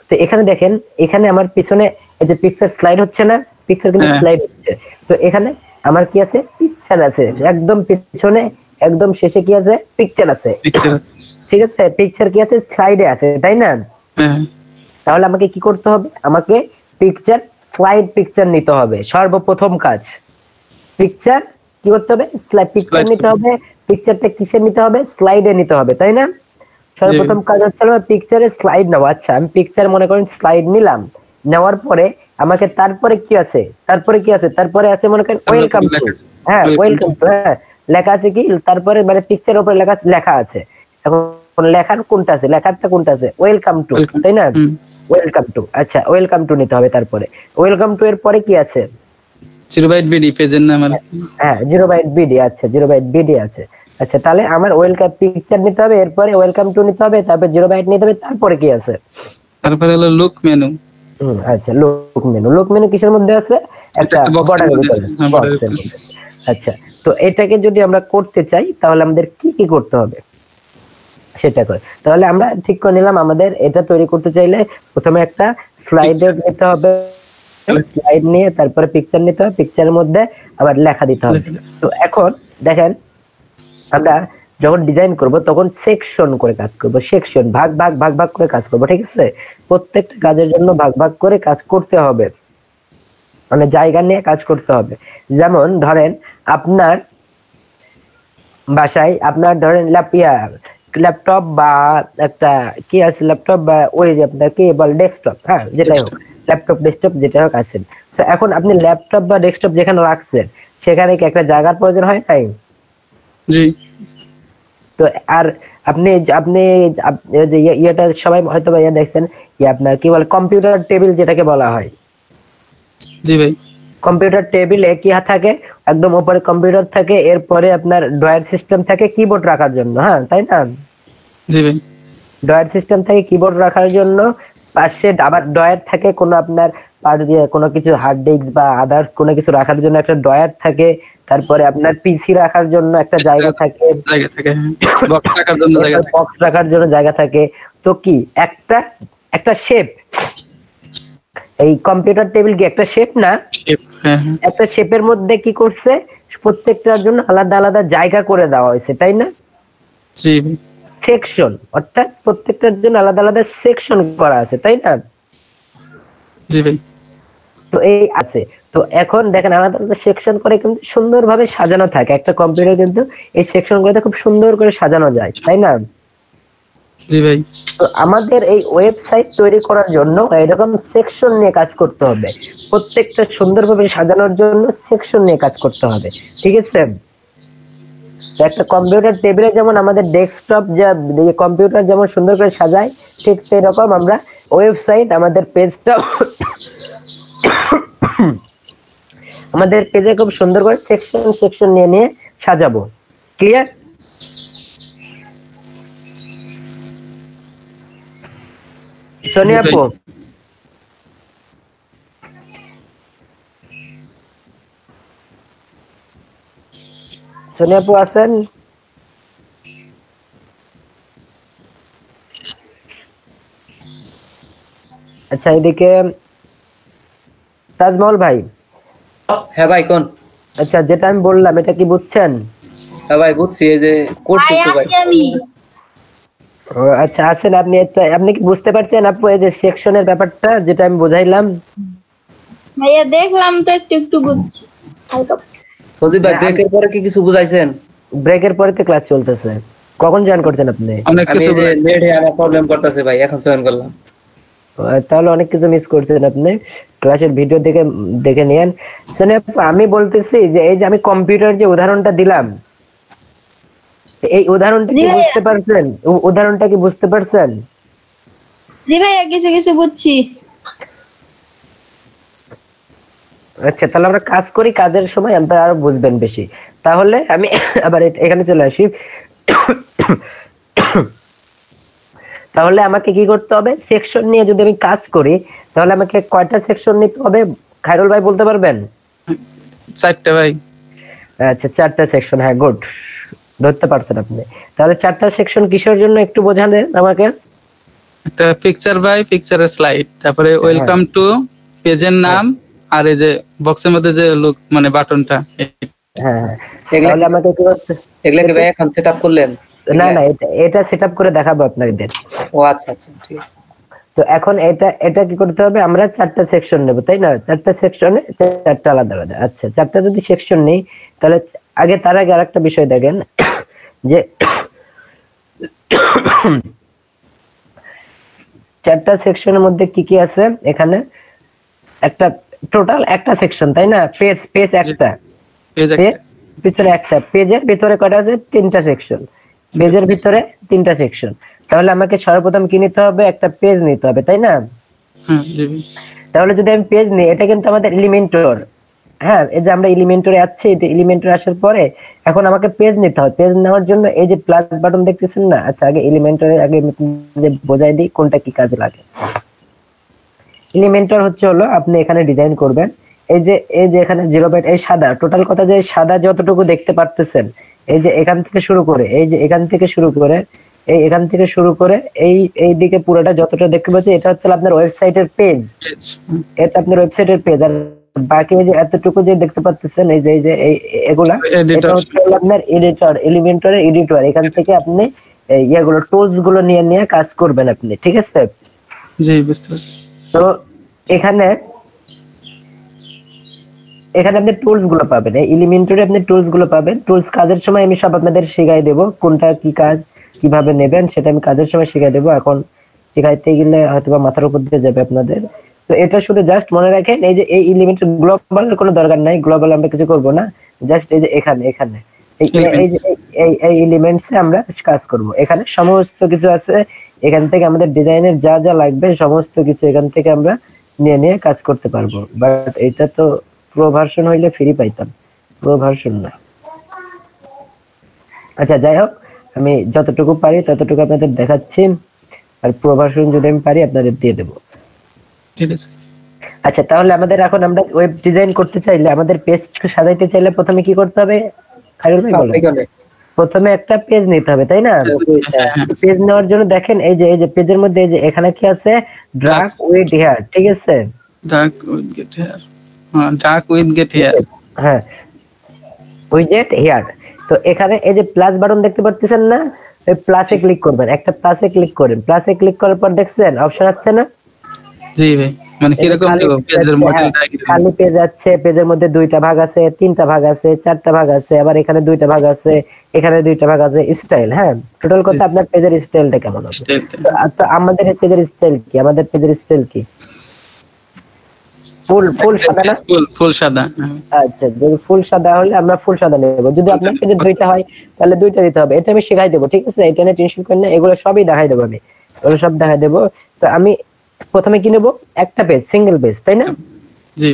তো এখানে দেখেন, এখানে আমার পিছনে এই যে পিকচার স্লাইড হচ্ছে না, পিকচার কিন্তু স্লাইড হচ্ছে। তো এখানে আমার কি আছে, পিকচার আছে, একদম পিছনে একদম শেষে কি আছে, পিকচার আছে, ঠিক আছে? পিকচার কি আছে, স্লাইডে আছে, তাই না? তাহলে আমাকে কি করতে হবে, আমাকে পিকচার স্লাইড পিকচার নিতে হবে। সর্বপ্রথম কাজ পিকচার কি করতে হবে, স্লাইড পিকচার নিতে হবে। পিকচারটা কিসে নিতে হবে, স্লাইডে নিতে হবে, তাই না? সর্বপ্রথম কাজ হচ্ছে আমার পিকচারে স্লাইড নেওয়া। আচ্ছা, আমি পিকচার মনে করেন স্লাইড নিলাম, নেওয়ার পরে আমাকে তারপরে কি আছে, তারপরে আছে মনে করেন ওয়েলকাম টু। হ্যাঁ, ওয়েলকাম টু, হ্যাঁ লেখা আছে কি তারপরে, মানে পিকচার উপরে লেখা আছে। এখন লেখার কোনটা আছে, লেখারটা কোনটা আছে, ওয়েলকাম টু, তাই না? Welcome to. আচ্ছা, ওয়েলকাম টু নিতে হবে। তারপরে ওয়েলকাম টু এর পরে কি আছে, 0 বাইট বিডি পেজের নাম আর হ্যাঁ 0 বাইট বিডি। আচ্ছা, 0 বাইট বিডি আছে। আচ্ছা, তাহলে আমার ওয়েলকাম পিকচার নিতে হবে, এরপরে ওয়েলকাম টু নিতে হবে, তারপর 0 বাইট নিতে হবে, তারপরে কি আছে, তারপরে হলো লুক মেনু। আচ্ছা, লুক মেনু। লুক মেনু কিসের মধ্যে আছে, একটা বর্ডারের ভিতরে, বক্সের মধ্যে। আচ্ছা, তো এটাকে যদি আমরা করতে চাই তাহলে আমাদের কি কি করতে হবে সেটা করে, তাহলে আমরা ঠিক করে নিলাম আমাদের এটা তৈরি করতে চাইলে প্রথমে একটা স্লাইডে নিতে হবে, স্লাইড নিয়ে তারপরে পিকচার নিতে হবে, পিকচারের মধ্যে আবার লেখা দিতে হবে। তো এখন দেখেন, আমরা যখন ডিজাইন করব তখন সেকশন করে কাজ করব, সেকশন ভাগ ভাগ ভাগ ভাগ করে কাজ করব, ঠিক আছে? প্রত্যেকটা কাজের জন্য ভাগ ভাগ করে কাজ করতে হবে, মানে জায়গা নিয়ে কাজ করতে হবে। যেমন ধরেন আপনার বাসায় আপনার ধরেন ল্যাপটপ বা একটা কি আছে, ল্যাপটপ বা ওই যে আপনার কি বল ডেস্কটপ, হ্যাঁ যেটাই হোক, ল্যাপটপ ডেস্কটপ যেটা হোক আছেন। তো এখন আপনি ল্যাপটপ বা ডেস্কটপ যেখানে রাখছেন সেখানে কি একটা জায়গার প্রয়োজন হয় নাই? জি। তো আর আপনি আপনি যে ইয়েটা সবাই হয়তো ইয়ে দেখছেন, আপনার কি বলে কম্পিউটার টেবিল যেটাকে বলা হয়। জি ভাই। কম্পিউটার টেবিলে কি থাকে, একদম উপরে কম্পিউটার থাকে, এরপরে আপনার ড্রয়ার সিস্টেম থাকে কিবোর্ড রাখার জন্য, হ্যাঁ তাই না? জি ভাই। ড্রয়ার সিস্টেম থাকে কিবোর্ড রাখার জন্য, পাশে আবার ড্রয়ার থাকে কোনো আপনার কোনো কিছু হার্ড ডিস্ক বা আদার্স কোনো কিছু রাখার জন্য একটা ড্রয়ার থাকে, তারপরে আপনার পিসি রাখার জন্য একটা জায়গা থাকে, বক্স রাখার জন্য জায়গা থাকে, বক্স রাখার জন্য জায়গা থাকে। তো কি একটা শেপ, এই কম্পিউটার টেবিল কি একটা শেপ না? একটা শেপের মধ্যে কি করছে, প্রত্যেকটার জন্য আলাদা আলাদা জায়গা করে দেওয়া হয়েছে, তাই না? জি। সেকশন, অর্থাৎ প্রত্যেকটার জন্য আলাদা আলাদা সেকশন করা আছে, তাই না? জি ভাই। তো এই আছে। তো এখন দেখেন আলাদা আলাদা সেকশন করে কিন্তু সুন্দরভাবে সাজানো থাকে, একটা কম্পিউটার কিন্তু এই সেকশন গুলোতে খুব সুন্দর করে সাজানো যায়, তাই না? জি ভাই। তো আমাদের এই ওয়েবসাইট তৈরি করার জন্য এরকম সেকশন নিয়ে কাজ করতে হবে, প্রত্যেকটা সুন্দরভাবে সাজানোর জন্য সেকশন নিয়ে কাজ করতে হবে, ঠিক আছে? একটা কম্পিউটার টেবিলে যেমন আমাদের ডেস্কটপ কম্পিউটার যেমন সুন্দর করে সাজায়, ঠিক সেই রকম আমরা ওয়েবসাইট আমাদের পেজটা আমাদের পেজে খুব সুন্দর করে সেকশন সেকশন নিয়ে নিয়ে সাজাবো। ক্লিয়ার? সোনিয়া আপু, সোনিয়া আপু আছেন? আচ্ছা, এদিকে তাজমহল ভাই। হ্যাঁ ভাই কোন? আচ্ছা, যেটা আমি বললাম এটা কি বুঝছেন? হ্যাঁ ভাই বুঝছি, এই যে করছি তো ভাই। আমি আচ্ছা আছেন আপনি, আপনি কি বুঝতে পারছেন আপু এই যে সেকশনের ব্যাপারটা যেটা আমি বোঝাইলাম? ভাইয়া দেখলাম তো, একটু একটু বুঝছি হালকা। সজীব ভাই ব্রেকের পরে কি কিছু বুঝাইছেন? ব্রেকের পরে তো ক্লাস চলতেছে, কখন জয়েন করছেন আপনি? অনেক আমি কিছু এই যে নেটে আমার প্রবলেম করতেছে ভাই, এখন জয়েন করলাম। তাহলে অনেক কিছু মিস করছেন আপনি। ক্লাসের ভিডিও দেখে দেখে নিয়েন। শুনে আমি বলতেছি যে এই যে আমি কম্পিউটার যে উদাহরণটা দিলাম, এই উদাহরণটা কি জি ভাইয়া। বুঝতে পারছেন? উদাহরণটা কি বুঝতে পারছেন? জি ভাইয়া, কিছু কিছু বুঝছি। আচ্ছা, তাহলে আমরা কাজ করি, কাজের সময় আপনারা আরো বুঝবেন বেশি। তাহলে আমি আবার এখানে চলে আসি। তাহলে আমাকে কি করতে হবে? সেকশন নিয়ে যদি আমি কাজ করি তাহলে আমাকে কয়টা সেকশন নিতে হবে খায়রুল ভাই বলতে পারবেন? 4টা ভাই। আচ্ছা, 4টা সেকশন। হ্যাঁ, গুড, ধরতে পারছেন আপনি। তাহলে 4টা সেকশন কিসের জন্য একটু বোঝান দেন আমাকে। একটা পিকচার বাই পিকচারের স্লাইড, তারপরে ওয়েলকাম টু, পেজের নাম, আর এই যে বক্সের মধ্যে যে লুক মানে বাটনটা। হ্যাঁ, তাহলে আমাকে কি করতে? এগুলা কি ভাই এখন সেটআপ করলেন? না না, এটা সেটআপ করে দেখাবো আপনাদের। ও আচ্ছা আচ্ছা, ঠিক আছে। তো এখন এটা কি করতে হবে? আমরা 4টা সেকশন নেব, তাই না? 4টা সেকশনে 4টা আলাদা আলাদা। আচ্ছা, 4টা যদি সেকশন নেই তাহলে তার আগে আরেকটা বিষয় দেখেন যে 4টা সেকশনের মধ্যে কি কি আছে এখানে। একটা টোটাল একটা সেকশন, তাই না? পেজ একটা, পেজ পেজ ভিতরে একটা, পেজের ভিতরে কয়টা আছে? 3টা সেকশন, পেজের ভিতরে 3টা সেকশন। তাহলে আমাকে সর্বপ্রথম কি নিতে হবে? একটা পেজ নিতে হবে, তাই না? জি। তাহলে যদি আমি পেজ নিই, এটা কিন্তু আমাদের এলিমেন্টর। হ্যাঁ, এই যে আমরা এলিমেন্টরে আছি, এটা এলিমেন্টর আসার পরে এখন আমাকে পেজ নিতে হবে। পেজ নেওয়ার জন্য এই যে প্লাস বাটন দেখতেছেন না? আচ্ছা, আগে এলিমেন্টরে আগে বোঝাই দিই কোনটা কি কাজে লাগে। এলিমেন্টর হলো আপনি এখানে ডিজাইন করবেন। এই যে এখানে 0 বাইট, এই সাদা টোটাল কথা, যে সাদা যতটুকু দেখতে পারতেছেন, এই যে এখান থেকে শুরু করে, এই যে এখান থেকে শুরু করে, এখান থেকে শুরু করে এই দিকে পুরোটা যতটা দেখতে পাচ্ছেন, এটা হচ্ছে আপনার ওয়েবসাইটের পেজ। এটা আপনার ওয়েবসাইটের পেজ। আর বাকি এই যে এতটুকু যে দেখতে পাচ্ছেন, এই যে এগুলা, এটা হচ্ছে আপনার এডিটর, এলিমেন্টরের এডিটর। এখান থেকে আপনি ইয়েগুলো, টুলস গুলো নিয়ে কাজ করবেন আপনি, ঠিক আছে? জি, বুঝতে পারছি। তো এখানে আপনি টুলস গুলো পাবেন, এই এলিমেন্টরে আপনি টুলস গুলো পাবেন। টুলস কাজের সময় আমি সব আপনাদের শিখাই দেব, কোনটা কি কাজ কিভাবে নেবেন সেটা আমি কাজের সময় শিখাই দেব। এখন শিখাইতে গেলে হয়তো বা মাথার উপর দিয়ে যাবে আপনাদের। তো এটা শুধু জাস্ট মনে রাখেন, এই যে এই এলিমেন্টের গ্লোবালের কোনো দরকার নাই, গ্লোবাল আমরা কিছু করব না। জাস্ট এই যে এখানে এই এলিমেন্টসে আমরা কাজ করব। এখানে সমস্ত কিছু আছে, এখান থেকে আমাদের ডিজাইনের যা যা লাগবে সমস্ত কিছু এখান থেকে আমরা নিয়ে কাজ করতে পারবো। বাট এটা তো প্রো ভার্সন হইলে ফ্রি পাইতাম, প্রো ভার্সন না। আচ্ছা, যাই হোক, আমি যতটুকু পারি ততটুকু আপনাদের দেখাচ্ছি, আর প্রো ভার্সন যদি আমি পারি আপনাদের দিয়ে দেবো। ঠিক আছে। আচ্ছা, তাহলে আমাদের এখন আমরা ওয়েব ডিজাইন করতে চাইলে, আমাদের পেজ সাজাইতে চাইলে প্রথমে কি করতে হবে খায়রুল ভাই বলেন? প্রথমে একটা পেজ নিতে হবে, তাই না? পেজ নেওয়ার জন্য দেখেন এই যে পেজের মধ্যে এই যে এখানে কি আছে? ড্রাগ উইথ হেয়ার, ঠিক আছে? Drag widget here. Drag widget here. হ্যাঁ, উইজেট হেয়ার। তো এখানে এই যে প্লাস বাটন দেখতে পাচ্ছেন না? ওই প্লাসে ক্লিক করবেন, একটা প্লাসে ক্লিক করেন। প্লাসে ক্লিক করার পর দেখছেন অপশন আছে না? জি ভাই, মানে কি রকম দেব? পেজের মডেলটা কি? খালি পেজ আছে, পেজের মধ্যে 2টা ভাগ আছে, 3টা ভাগ আছে, 4টা ভাগ আছে, আবার এখানে 2টা ভাগ আছে, এখানে 2টা ভাগ আছে। স্টাইল, হ্যাঁ, টোটাল কথা আপনার পেজের স্টাইলটা কেমন হবে? তো আমাদের পেজের স্টাইল কি? আমাদের পেজের স্টাইল কি? ফুল সাদা না? ফুল সাদা। আচ্ছা, যদি ফুল সাদা হলে আমরা ফুল সাদা নেব। যদি আপনার পেজে 2টা হয় তাহলে 2টা দিতে হবে। এটা আমি শেখাই দেবো, ঠিক আছে? এটা নিয়ে টেনশন করেন না, এগুলো সবই দেখাই দেবো আমি, এগুলো সব দেখাই দেবো। তো আমি প্রথমে কি নেব? একটা পেজ, সিঙ্গেল পেজ, তাই না? জি।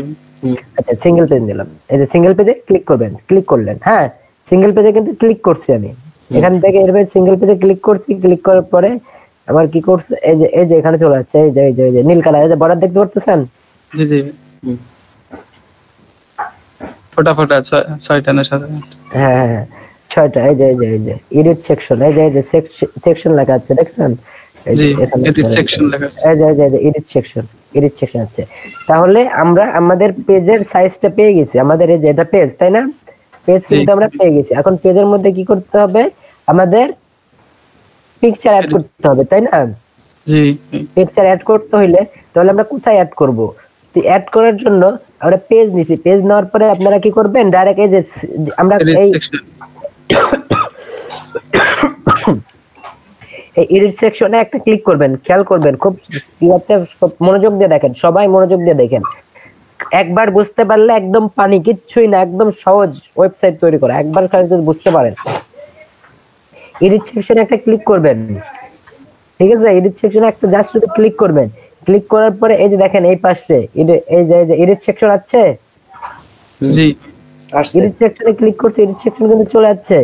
আচ্ছা, সিঙ্গেল পেজ নিলাম। এই যে সিঙ্গেল পেজে ক্লিক করবেন, ক্লিক করলেন। হ্যাঁ, সিঙ্গেল পেজে কিন্তু ক্লিক করছি আমি, এখান থেকে এরপরে সিঙ্গেল পেজে ক্লিক করছি। ক্লিক করার পরে আবার কি করছে? এই যে এখানে চলে যাচ্ছে, এই যে নীল কালার, এই যে বর্ডার দেখতে পাচ্ছেন? জি জি। ফোটা 6টা না 7টা? হ্যাঁ, 6টা। এই যে এডিট সেকশন, এই যে সেকশন লেখা আছে, দেখছেন? জি, এডিট সেকশন লেখা আছে। এই যে এডিট সেকশন আছে। তাহলে আমরা আমাদের পেজের সাইজটা পেয়ে গেছি। আমাদের এই যে এটা পেজ, তাই না? পেজ কিন্তু আমরা পেয়ে গেছি। এখন পেজের মধ্যে কি করতে হবে? আমাদের পিকচার অ্যাড করতে হবে, তাই না? জি। পিকচার অ্যাড করতে হইলে তাহলে আমরা কোথায় অ্যাড করব? তো অ্যাড করার জন্য আমরা পেজ নিছি। পেজ নেওয়ার পরে আপনারা কি করবেন? ডাইরেক্ট এই যে আমরা এই এই এডিট সেকশনে একটা ক্লিক করবেন, খেয়াল করবেন, খুব মনোযোগ দিয়ে দেখেন, সবাই মনোযোগ দিয়ে দেখেন। একবার বুঝতে পারলে একদম পানি, কিচ্ছুই না, একদম সহজ ওয়েবসাইট তৈরি করা, একবার খালি যদি বুঝতে পারেন। এডিট সেকশনে একটা ক্লিক করবেন, ঠিক আছে? এডিট সেকশনে একটা জাস্ট শুধু ক্লিক করবেন। ক্লিক করার পরে এই যে দেখেন এই পাশে এই যে এডিট সেকশন আছে, জি এডিট সেকশনে ক্লিক করছি, এডিট সেকশন কিন্তু চলে যাচ্ছে।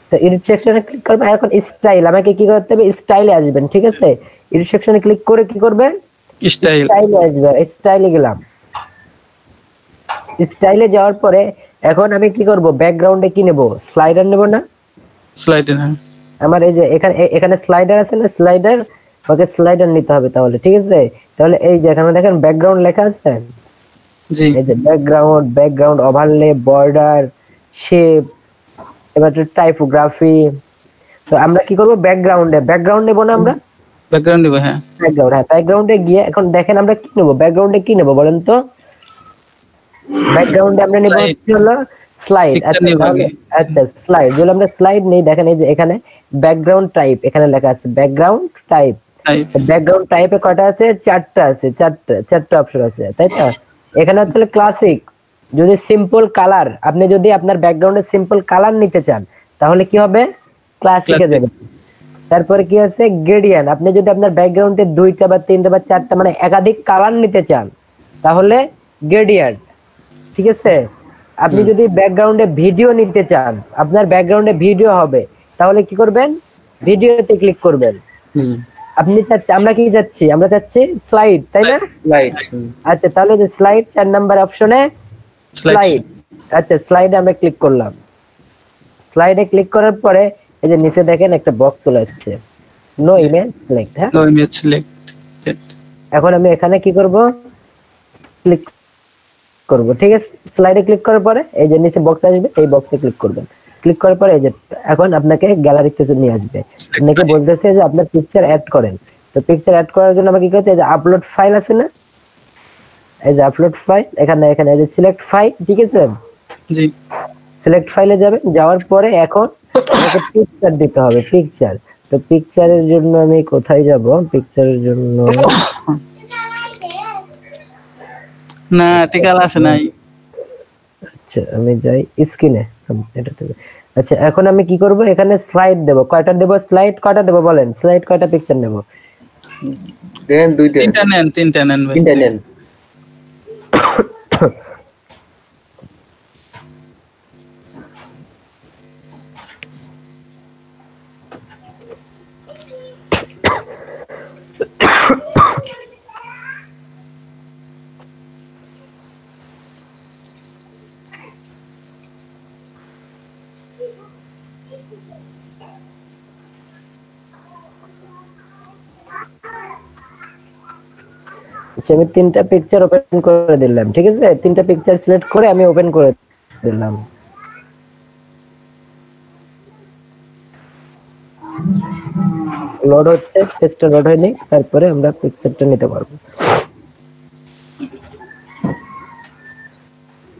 তো এডিট সেকশনে ক্লিক করবেন, এখন স্টাইল, আমাকে কি করতে হবে, স্টাইলে আসবেন, ঠিক আছে? এডিট সেকশনে ক্লিক করে কি করবেন, স্টাইলে আসবে, স্টাইলে গেলাম। স্টাইলে যাওয়ার পরে এখন আমি কি করব, ব্যাকগ্রাউন্ডে কি নেব, স্লাইডার নেব না? স্লাইডার, হ্যাঁ। আমার এই যে এখানে স্লাইডার আছে না, স্লাইডার, ওকে স্লাইডার নিতে হবে তাহলে, ঠিক আছে? তাহলে এই যে এখানে দেখেন ব্যাকগ্রাউন্ড লেখা আছে, জি এই যে ব্যাকগ্রাউন্ড ওভারলে, বর্ডার, শেপ, এবার টাইপোগ্রাফি। তো আমরা কি করব, ব্যাকগ্রাউন্ড নেব না আমরা? ব্যাকগ্রাউন্ড নেব, হ্যাঁ। ব্যাকগ্রাউন্ডে গিয়ে এখন দেখেন আমরা কি নেব, ব্যাকগ্রাউন্ডে কি নেব বলেন তো? ব্যাকগ্রাউন্ডে আমরা নেব হলো স্লাইড। আচ্ছা স্লাইড, যদি আমরা স্লাইড নেই, দেখেন এই যে এখানে ব্যাকগ্রাউন্ড টাইপ, এখানে লেখা আছে ব্যাকগ্রাউন্ড টাইপ। ব্যাকগ্রাউন্ড টাইপে কয়টা আছে, চারটা আছে, চারটা অপশন আছে, তাই তো? এখানে হচ্ছে ক্লাসিক, যদি সিম্পল কালার, আপনি যদি আপনার ব্যাকগ্রাউন্ডে সিম্পল কালার নিতে চান তাহলে কি হবে, ক্লাসিকে যাবেন। তারপরে কি আছে, গ্রেডিয়েন্ট, আপনি যদি আপনার ব্যাকগ্রাউন্ডে 2টা বা 3টা বা 4টা মানে একাধিক কালার নিতে চান তাহলে গ্রেডিয়েন্ট, ঠিক আছে? আপনি যদি ব্যাকগ্রাউন্ডে ভিডিও নিতে চান, আপনার ব্যাকগ্রাউন্ডে ভিডিও হবে, তাহলে কি করবেন, ভিডিওতে ক্লিক করবেন। আপনি আমরা কি চাচ্ছি, আমরা চাচ্ছি স্লাইড, তাই না? স্লাইড। আচ্ছা তাহলে যে স্লাইড 4 নাম্বার অপশনে স্লাইড। আচ্ছা স্লাইডে আমরা ক্লিক করলাম। স্লাইডে ক্লিক করার পরে এই যে নিচে দেখেন একটা বক্স চলে আসছে, নো ইমেজ সিলেক্ট। হ্যাঁ, নো ইমেজ সিলেক্টেড। এখন আমি এখানে কি করব, ক্লিক করব, ঠিক আছে? স্লাইডে ক্লিক করার পরে এই যে নিচে বক্স আসবে, এই বক্সে ক্লিক করবেন। ক্লিক করার পরে এই যে এখন আপনাকে গ্যালারিতে নিয়ে আসবে, আপনাকে বলতেছে যে আপনার পিকচার অ্যাড করেন। তো পিকচার অ্যাড করার জন্য আমাকে কি করতে, এই যে আপলোড ফাইল আছে না, এই যে আপলোড ফাইল, এখানে এই যে সিলেক্ট ফাইল, ঠিক আছে? জি সিলেক্ট ফাইলে যাবেন, যাওয়ার পরে এখন আমাকে পিকচার দিতে হবে, পিকচার। তো পিকচারের জন্য আমি কোথায় যাব, পিকচারের জন্য না টিকাল আসে নাই। আচ্ছা আমি যাই স্ক্রিনে, এটা থেকে। আচ্ছা এখন আমি কি করব, এখানে স্লাইড দেব, কয়টা দেব, স্লাইড কয়টা দেব বলেন, স্লাইড কয়টা পিকচার নেব? দেন 2টা। 3টা নেন, 3টা নেন ভাই। 3টা নেন। আমি 3টা পিকচার ওপেন করে দিলাম, ঠিক আছে? 3টা পিকচার সিলেক্ট করে আমি ওপেন করে দিলাম। লোড হচ্ছে, পেজটা লোড হয়নি, তারপরে আমরা পিকচারটা নিতে পারবো।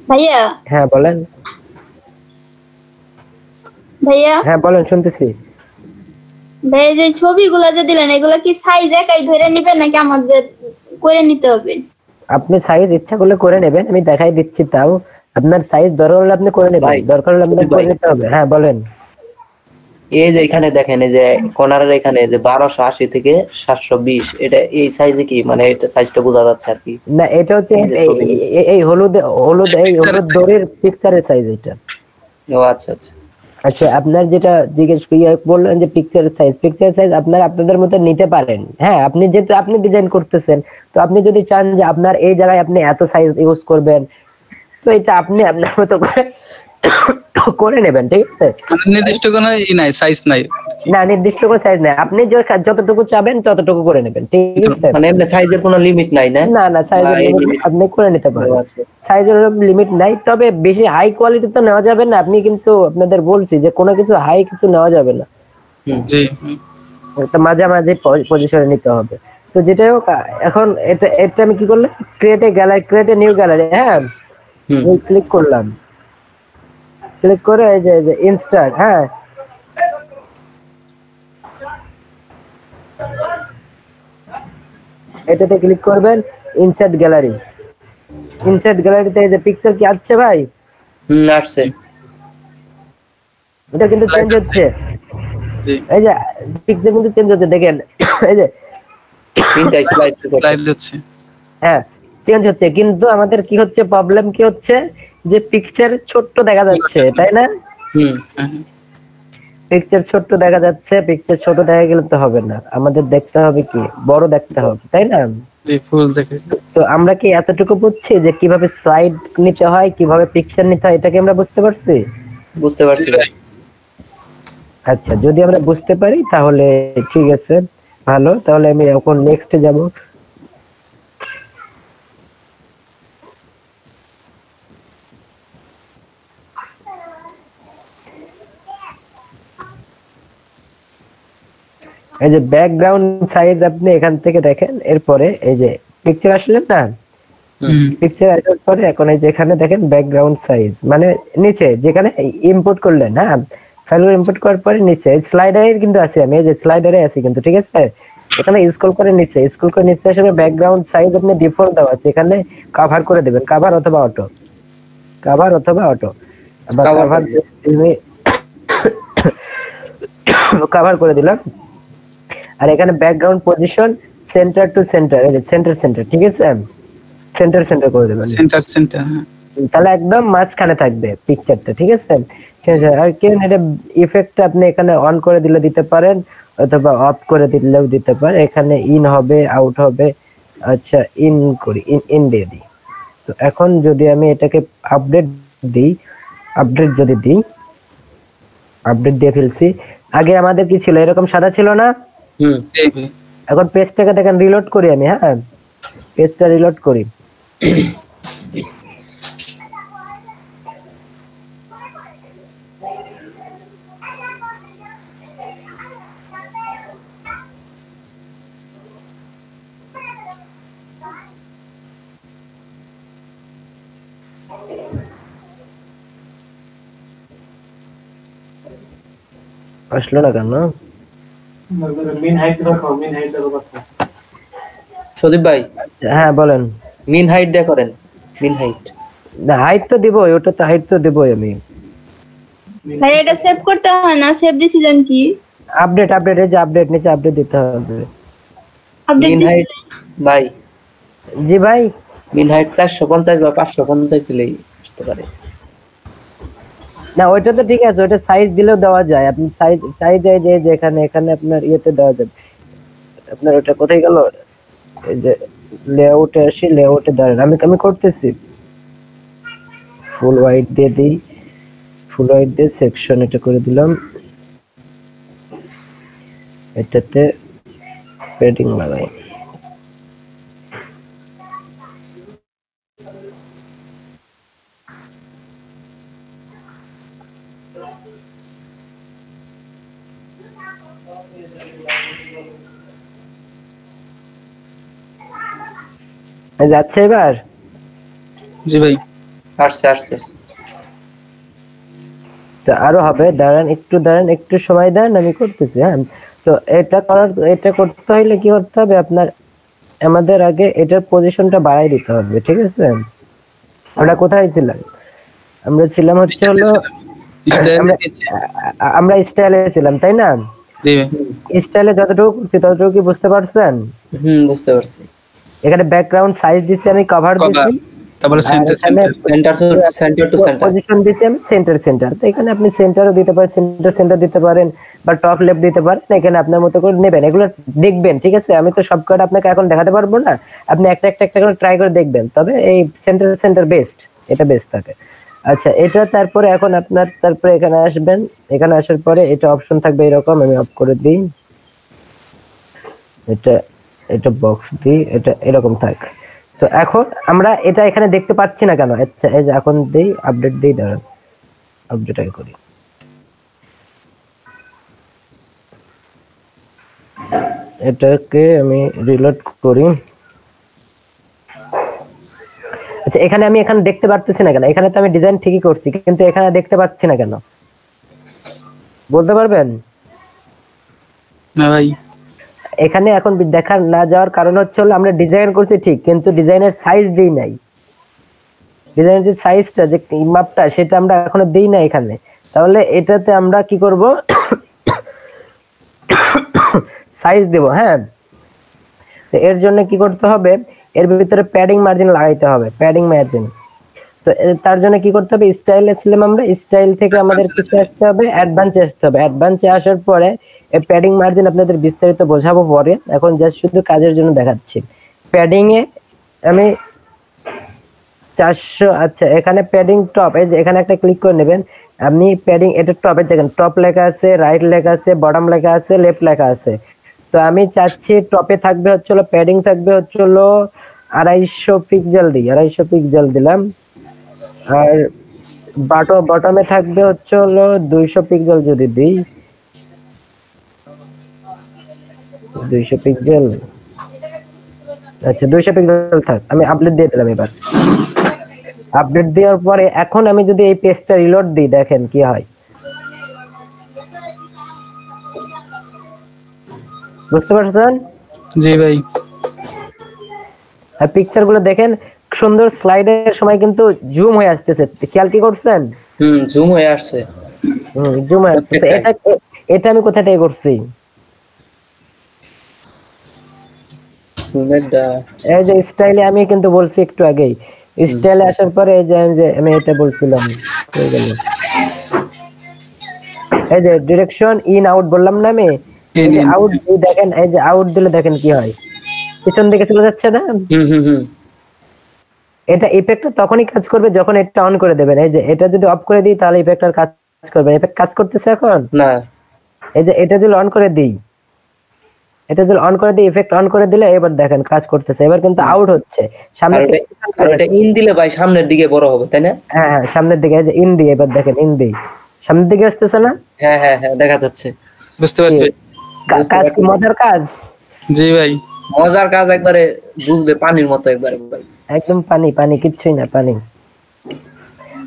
ভাইয়া হ্যাঁ বলেন। ভাইয়া হ্যাঁ বলেন, শুনতেছি। ভাইয়া যে ছবিগুলো যে দিলেন এগুলা কি সাইজ একাই ধরে নেবেন নাকি আমাদের করে নিতে হবে? আপনি সাইজ ইচ্ছা করলে করে নেবেন, আমি দেখাই দিচ্ছি। তাও আপনার সাইজ দরকার হলে আপনি করে নেবেন, দরকার হলে আপনার করে নিতে হবে। হ্যাঁ বলেন। এই যে এখানে দেখেন, এই যে কর্নারের এখানে যে 1280 থেকে 720, এটা এই সাইজে কি মানে এটা সাইজটা বোঝা যাচ্ছে আর কি না, এটা হচ্ছে এই হলুদ দড়ির পিকচারের সাইজ এটা। ও আচ্ছা আচ্ছা আচ্ছা আপনার যেটা জিজ্ঞেস বললেন যে পিকচারের সাইজ আপনাদের মতো নিতে পারেন। হ্যাঁ আপনি যেহেতু আপনি ডিজাইন করতেছেন, তো আপনি যদি চান যে আপনার এই জায়গায় আপনি এত সাইজ ইউজ করবেন, তো এটা আপনি আপনার মতো করে নেবেন, ঠিক আছে? নির্দিষ্ট কোনো নাই, সাইজ নাই। না, নির্দিষ্ট কোনো সাইজ নাই, আপনি যতটুকু চাবেন ততটুকু করে নেবেন, ঠিক আছে? মানে এমনি সাইজের কোনো লিমিট নাই না? না সাইজের লিমিট আপনি করে নিতে পারেন, সাইজের লিমিট নাই। তবে বেশি হাই কোয়ালিটি তো নেওয়া যাবে না, আপনি কিন্তু আপনাদের বলছি যে কোনো কিছু হাই কিছু নেওয়া যাবে না, জি একটা মাঝামাঝি পজিশনে নিতে হবে। তো যেটাই হোক, এখন এটা আমি কি করলাম, ক্রিয়েট এ নিউ গ্যালারি। হ্যাঁ ক্লিক করলাম, ক্লিক করে এই যে ইনস্টার্ট, হ্যাঁ এটাতে ক্লিক করবেন, ইনসার্ট গ্যালারি। ইনসার্ট গ্যালারিতে এই যে পিক্সেল কি আসছে ভাই? আসছে। এটা কিন্তু চেঞ্জ হচ্ছে, জি এই যে পিক্সেল কিন্তু চেঞ্জ হচ্ছে দেখেন, এই যে তিনটা স্লাইড লাইট হচ্ছে। হ্যাঁ চেঞ্জ হচ্ছে, কিন্তু আমাদের কি হচ্ছে, প্রবলেম কি হচ্ছে যে পিকচার ছোট্ট দেখা যাচ্ছে, তাই না? হ্যাঁ, পিকচার ছোট্ট দেখা যাচ্ছে, পিকচার ছোট দেখা গেলে তো হবে না, আমাদের দেখতে হবে কি বড় দেখতে হবে, তাই না? জি ফুল দেখে। তো আমরা কি এতটুকু বুঝছি যে কিভাবে স্লাইড নিতে হয়, কিভাবে পিকচার নিতে হয়, এটাকে আমরা বুঝতে পারছি? বুঝতে পারছি ভাই। আচ্ছা, যদি আমরা বুঝতে পারি তাহলে ঠিক আছে, ভালো। তাহলে আমি এখন নেক্সটে যাব। এই যে ব্যাকগ্রাউন্ড সাইজ আপনি এখান থেকে দেখেন, এরপরে এই যে পিকচার আসলেন না, পিকচার আসার পরে এখন এই যে এখানে দেখেন ব্যাকগ্রাউন্ড সাইজ, মানে নিচে যেখানে ইম্পোর্ট করলেন, হ্যাঁ ফাইলগুলো ইম্পোর্ট করার পরে নিচে স্লাইডারে কিন্তু আছি আমি, এই যে স্লাইডারে আছি কিন্তু, ঠিক আছে? এখানে স্ক্রল করে নিচে আসলে ব্যাকগ্রাউন্ড সাইজ আপনি ডিফল্ট দেওয়া আছে, এখানে কভার করে দিবেন, কভার অথবা অটো, কভার অথবা অটো। কভার কভার করে দিলাম। আর এখানে background position centre to centre, এই যে সেন্টার, ঠিক আছে? সেন্টার করে দেবেন, সেন্টার। তাহলে একদম মাঝখানে থাকবে পিকচারটা, ঠিক আছে? আর কেন এটা ইফেক্ট আপনি এখানে অন করে দিলে দিতে পারেন, অথবা অফ করে দিলেও দিতে পারেন। এখানে ইন হবে, আউট হবে। আচ্ছা, ইন করি, ইন দিয়ে দিই। তো এখন যদি আমি এটাকে আপডেট দিই, আপডেট দিয়ে ফেলছি। আগে আমাদের কি ছিল, এরকম সাদা ছিল না? এখন পেজটাকে দেখেন রিলোড করি আমি, হ্যাঁ পেজটা রিলোড করি। আসলো না কেন? সদীপ ভাই, হ্যাঁ বলেন। মিন হাইট দিয়ে করেন, মিন হাইট। না হাইট তো দিবই, ওটা তো হাইট তো দিবই আমি। ভাই এটা সেভ করতে হয় না? সেভ দিছিলেন কি? আপডেট, এই যে আপডেট নিচে আপডেট দিতে হবে। আপডেট মিন হাইট ভাই, জি ভাই, মিন হাইট 450 বা 550 দিলেই আসতে পারে। না ওইটা তো ঠিক আছে, ওইটা সাইজ দিলেও দেওয়া যায়। আপনি সাইজ এই যে এখানে আপনার ইয়েতে দেওয়া যাবে। আপনার ওটা কোথায় গেল? এই যে লেআউটে আসি, লেআউটে দাঁড়ান, আমি করতেছি। ফুল হোয়াইট দিয়ে দিই, ফুল হোয়াইট দিয়ে সেকশন এটা করে দিলাম। এটাতে পেডিং লাগাই। যাচ্ছে এবার? জি ভাই আসছে। তো আরো হবে, দাঁড়ান একটু সময় দেন, আমি করতেছি। হ্যাঁ, তো এটা করতে হইলে কি করতে হবে আপনার, আমাদের আগে এটার পজিশনটা বাড়াই দিতে হবে, ঠিক আছে? আমরা কোথায় ছিলাম? আমরা ছিলাম হচ্ছে হলো আমরা স্টাইলে ছিলাম, তাই না? স্টাইলে যতটুকু কি বুঝতে পারছেন? বুঝতে পারছি। এখানে ব্যাকগ্রাউন্ড সাইজ দিছি আমি, কভার দিছি, তারপরে সেন্টার টু সেন্টার পজিশন দিছি আমি সেন্টার। তো এখানে আপনি সেন্টারও দিতে পারেন, সেন্টার দিতে পারেন, বা টপ লেফট দিতে পারেন। এখানে আপনার মতো করে নেবেন, এগুলো দেখবেন, ঠিক আছে? আমি তো সবকটা আপনাকে এখন দেখাতে পারবো না, আপনি একটা করে ট্রাই করে দেখবেন। তবে এই সেন্টার বেস্ট, এটা বেস্ট থাকে। আচ্ছা, এটা তারপরে এখন আপনার তারপরে এখানে আসবেন, এখানে আসার পরে এটা অপশন থাকবে এরকম, আমি অফ করে দিই। এটা বক্স দিই, এটা এরকম থাক। তো এখন আমরা এটা এখানে দেখতে পাচ্ছি না কেন? আচ্ছা, এই যে এখন দেই, আপডেট দেই, দাঁড়ান আপডেট আগে করি। এটাকে আমি রিলোড করি। আচ্ছা, এখানে দেখতে পারতেছি না কেন? এখানে তো আমি ডিজাইন ঠিকই করছি, কিন্তু এখানে দেখতে পাচ্ছি না কেন বলতে পারবেন? না ভাই, এখানে এখন দেখা না যাওয়ার কারণ হচ্ছে হলো আমরা ডিজাইন করছি ঠিক, কিন্তু ডিজাইনের সাইজ দিই নাই। ডিজাইনের যে সাইজটা, যে মাপটা, সেটা আমরা এখনো দিই না এখানে। তাহলে এটাতে আমরা কি করব, সাইজ দেব। হ্যাঁ, তো এর জন্য কি করতে হবে, এর ভিতরে প্যাডিং মার্জিন লাগাইতে হবে, প্যাডিং মার্জিন। তো তার জন্য কি করতে হবে, স্টাইলে ছিলাম আমরা, স্টাইল থেকে আমাদের কিছু আসতে হবে, অ্যাডভান্সে আসতে হবে। অ্যাডভান্সে আসার পরে এই প্যাডিং মার্জিন আপনাদের বিস্তারিত বোঝাবো পরে, এখন জাস্ট শুধু কাজের জন্য দেখাচ্ছি। প্যাডিং এ আমি 400, আচ্ছা এখানে প্যাডিং টপ, এই যে এখানে একটা ক্লিক করে নেবেন আপনি। প্যাডিং এটা টপে দেখেন, টপ লেখা আছে, রাইট লেখা আছে, বটম লেখা আছে, লেফট লেখা আছে। তো আমি চাচ্ছি টপে থাকবে হচ্ছে হলো, প্যাডিং থাকবে হচ্ছে হলো 250 পিক্সেল দিই, 250 পিক্সেল দিলাম। আর বটমে থাকবে হচ্ছে হলো 200 পিক্সেল যদি দিই, 200 পিক্সেল, আচ্ছা 200 পিক্সেল থাক। আমি আপডেট দিয়ে দিলাম। এবার আপডেট দেওয়ার পরে এখন আমি যদি এই পেজটা রিলোড দিই, দেখেন কি হয়, বুঝতে পারছেন? জি ভাই। আর পিকচার গুলো দেখেন সুন্দর, স্লাইডের সময় কিন্তু জুম হয়ে আসতেছে, খেয়াল কি করছেন? জুম হয়ে আসছে। জুম হয়ে আসতেছে। এটা আমি কোথা থেকে করছি? এই যে স্টাইলে আমি কিন্তু বলছি একটু আগেই, স্টাইলে আসার পরে এই যে আমি এটা বলছিলাম, এই যে ডিরেকশন ইন আউট বললাম না আমি, আউট দেখেন, এই যে আউট দিলে দেখেন কি হয়, পিছন দিকে চলে যাচ্ছে না? এটা ইফেক্টটা তখনই কাজ করবে যখন এটা অন করে দেবেন। এই যে এটা যদি অফ করে দিই তাহলে ইফেক্টটার কাজ করবে। ইফেক্ট কাজ করতেছে এখন না। এই যে এটা যদি অন করে দিই, এটা যদি অন করে দিই, ইফেক্ট অন করে দিলে এবার দেখেন কাজ করতেছে। এবার কিন্তু আউট হচ্ছে, সামনে আর এটা ইন দিলে ভাই সামনের দিকে বড় হবে, তাই না? হ্যাঁ হ্যাঁ, সামনের দিকে। এই যে ইন দিয়ে, এবার দেখেন ইন দিয়ে সামনের দিকে আসতেছে না? হ্যাঁ হ্যাঁ হ্যাঁ, দেখা যাচ্ছে। বুঝতে পারছি। কাজ কি মজার কাজ? জি ভাই, মজার কাজ, একবারে বুঝবে পানির মতো, একবারে ভাই একদম পানি পানি, কিচ্ছুই না, পানি।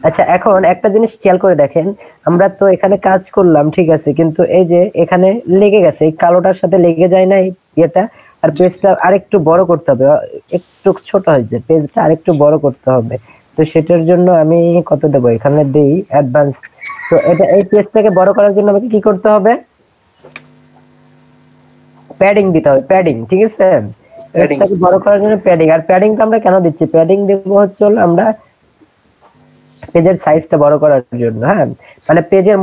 আচ্ছা এখন একটা জিনিস খেয়াল করে দেখেন, আমরা তো এখানে কাজ করলাম ঠিক আছে, কিন্তু এই যে এখানে লেগে গেছে, এই কালোটার সাথে লেগে যায় না এটা। আর পেজটা আরেকটু বড় করতে হবে, একটু ছোট হয়েছে, পেজটা আরেকটু বড় করতে হবে। তো সেটার জন্য আমি কত দেবো, এখানে দেই অ্যাডভান্স। তো এটা এই পেজটাকে বড় করার জন্য আমাকে কি করতে হবে, প্যাডিং দিতে হবে, প্যাডিং। ঠিক আছে, পেজটাকে বড় করার জন্য প্যাডিং। আর প্যাডিংটা আমরা কেন দিচ্ছি, প্যাডিং দেবো হচ্ছে আমরা পেজের সাইজটা বড় করার জন্য। হ্যাঁ, মানে পেজের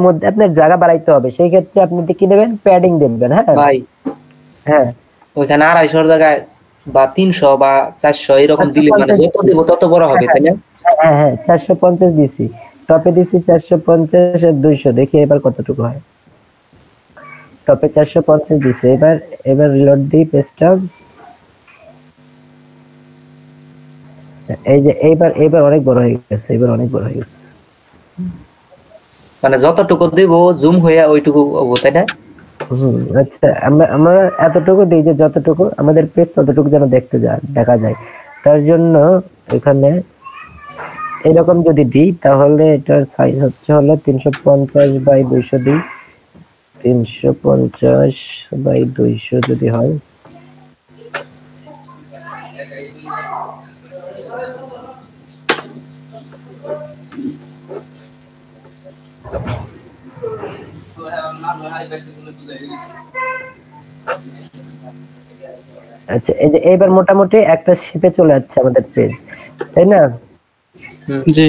মধ্যে আপনার জায়গা বাড়াইতে হবে, সেই ক্ষেত্রে আপনি কি দেবেন, প্যাডিং দেবেন। হ্যাঁ ভাই, হ্যাঁ, ওইখানে 250 জায়গায় বা 300 বা 400 এরকম দিলে মানে যত দেব তত বড় হবে, তাই না? হ্যাঁ হ্যাঁ, 450 দিছি, টপে দিছি 450 আর 200, দেখি এবার কতটুকু হয়। টপে 450 দিছি। এবার রিলোড দিই পেজটা। এই যে এইবার অনেক বড় হয়ে গেছে, এবার অনেক বড় হয়ে গেছে। মানে যতটুকু দেব জুম হয়ে ওইটুকু হবে, তাই না? আচ্ছা, আমরা এতটুকু দিই যে যতটুকু আমাদের পেজ ততটুকু যেন দেখা যায়। তার জন্য এখানে এরকম যদি দিই তাহলে এটার সাইজ হচ্ছে হলো 350/200 দিই, 350/200 যদি হয়, আচ্ছা এই যে এবার মোটামুটি একটা শেপে চলে যাচ্ছে আমাদের পেজ, তাই না? জি,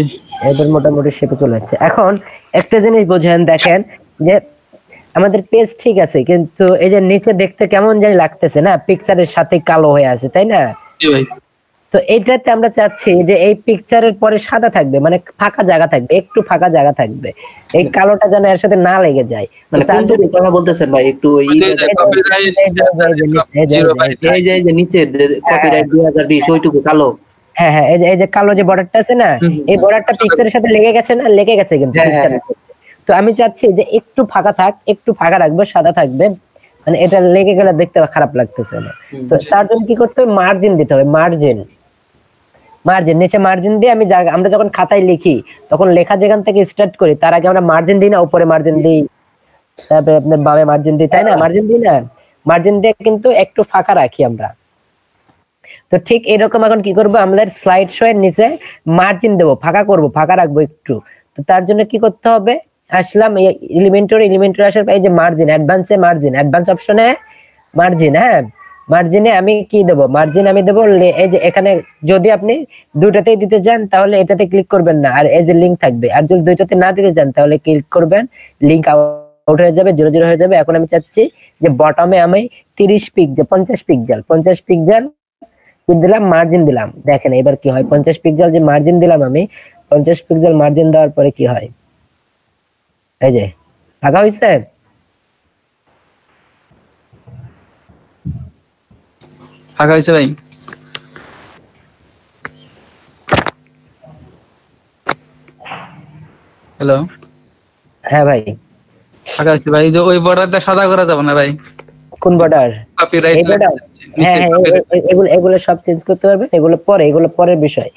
এবার মোটামুটি শেপে চলে যাচ্ছে। এখন একটা জিনিস বোঝেন, দেখেন যে আমাদের পেজ ঠিক আছে, কিন্তু এই যে নিচে দেখতে কেমন জানি লাগতেছে না, পিকচারের সাথে কালো হয়ে আছে, তাই না? জি ভাই। তো এইটাতে আমরা চাচ্ছি যে এই পিকচারের পরে সাদা থাকবে, মানে ফাঁকা জায়গা থাকবে, একটু ফাঁকা জায়গা থাকবে, এই কালোটা যেন এর সাথে না লেগে যায়। মানে কোন দিকে কথা বলতেছেন ভাই, একটু এই যে নিচের যে কপিরাইট 2020 ওইটুকু কালো। হ্যাঁ হ্যাঁ, এই যে কালো যে বর্ডারটা আছে না, এই বর্ডারটা পিকচারের সাথে লেগে গেছে না, লেগে গেছে কিন্তু পিকচারের। তো আমি চাচ্ছি যে একটু ফাঁকা থাক, একটু ফাঁকা রাখবো, সাদা থাকবে, মানে এটা লেগে গেলে দেখতে খারাপ লাগতেছে না। তো তার জন্য কি করতে হবে, মার্জিন দিতে হবে, মার্জিন নিচে মার্জিন দিয়ে আমরা যখন খাতায় লিখি তখন লেখা যেখান থেকে স্টার্ট করি তার আগে আমরা মার্জিন দিই না, উপরে মার্জিন দিই, তারপরে আপনার বামে মার্জিন দিই, তাই না? মার্জিন দিই না, মার্জিন দিয়ে কিন্তু একটু ফাঁকা রাখি আমরা। তো ঠিক এরকম এখন কি করব, আমাদের স্লাইড শো এর নিচে মার্জিন দেবো, ফাঁকা করব, ফাঁকা রাখবো একটু। তো তার জন্য কি করতে হবে, আসলাম এলিমেন্টরি আসার পর এই যে মার্জিন, অ্যাডভান্স অপশনে মার্জিন, হ্যাঁ মার্জিনে আমি কি দেবো, মার্জিন আমি দেবো এই যে এখানে, যদি আপনি দুইটাতেই দিতে চান তাহলে এটাতে ক্লিক করবেন না, আর এই যে লিঙ্ক থাকবে, আর যদি দুইটাতে না দিতে চান তাহলে ক্লিক করবেন, লিঙ্ক আউট হয়ে যাবে, 0 0 হয়ে যাবে। এখন আমি চাচ্ছি যে বটমে আমি 30 পিক্সেল 50 পিক্সেল দিলাম, মার্জিন দিলাম, দেখেন এবার কি হয়, 50 পিক্সেল যে মার্জিন দিলাম আমি, 50 পিক্সেল মার্জিন দেওয়ার পরে কি হয়, এই যে ফাঁকা হয়েছে। ফাঁকা হয়েছে ভাই। হ্যালো, হ্যাঁ ভাই ফাঁকা হয়েছে ভাই। যে ওই বর্ডারটা সাদা করা যাবে না ভাই। কোন বর্ডার? কপিরাইট। হ্যাঁ এগুলো সব চেঞ্জ করতে পারবেন, এগুলো পরের বিষয়,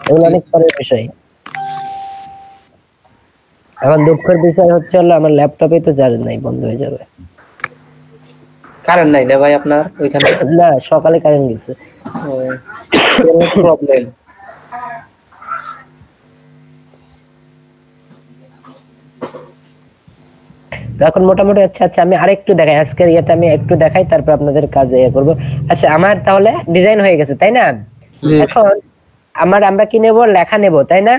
এগুলো অনেক পরের বিষয়। এখন দুঃখের বিষয় হচ্ছে হলো আমার ল্যাপটপে তো চার্জ নাই, বন্ধ হয়ে যাবে। কারেন্ট নাই না ভাই আপনার ওইখানে? না, সকালে কারেন্ট গেছে। প্রবলেম। তো এখন মোটামুটি আচ্ছা আমি আরেকটু দেখাই, আজকের ইয়েটা আমি একটু দেখাই, তারপর আপনাদের কাজে ইয়ে করবো। আচ্ছা আমার তাহলে ডিজাইন হয়ে গেছে তাই না? এখন আমরা কি নেবো, লেখা নেবো তাই না?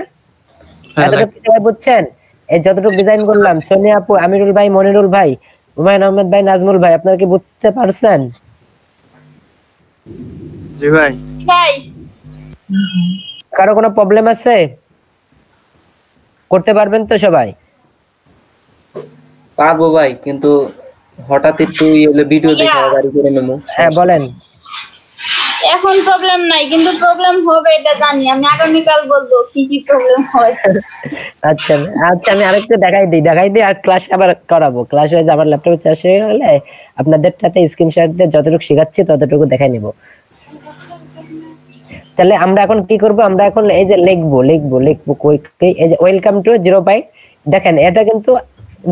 এতটুকু বুঝছেন? এই যতটুকু ডিজাইন করলাম, সোনিয়া আপু, আমিরুল ভাই, মনিরুল ভাই, হুমায়ুন আহমেদ ভাই, নাজমুল ভাই, আপনারা কি বুঝতে পারছেন? জি ভাই। কারো কোনো প্রবলেম আছে? করতে পারবেন তো সবাই? পারবো ভাই, কিন্তু হঠাৎ একটু ভিডিও দেখে গাড়ি করে নেবো। হ্যাঁ বলেন। এখন প্রবলেম নাই, কিন্তু প্রবলেম হবে এটা জানি, আমি আগামীকাল বলবো কি কি প্রবলেম হয়। আচ্ছা আমি আরেকটু দেখাই দিই, আজ ক্লাস আবার করাবো, ক্লাস হয়ে আমার ল্যাপটপে চার্জ হয়ে গেলে আপনাদেরটাতে স্ক্রিনশট দিয়ে যতটুকু শেখাচ্ছি ততটুকু দেখাই নিব। তাহলে আমরা এখন কি করব, আমরা এখন এই যে লিখবো এই যে ওয়েলকাম টু 0 বাইট। দেখেন এটা কিন্তু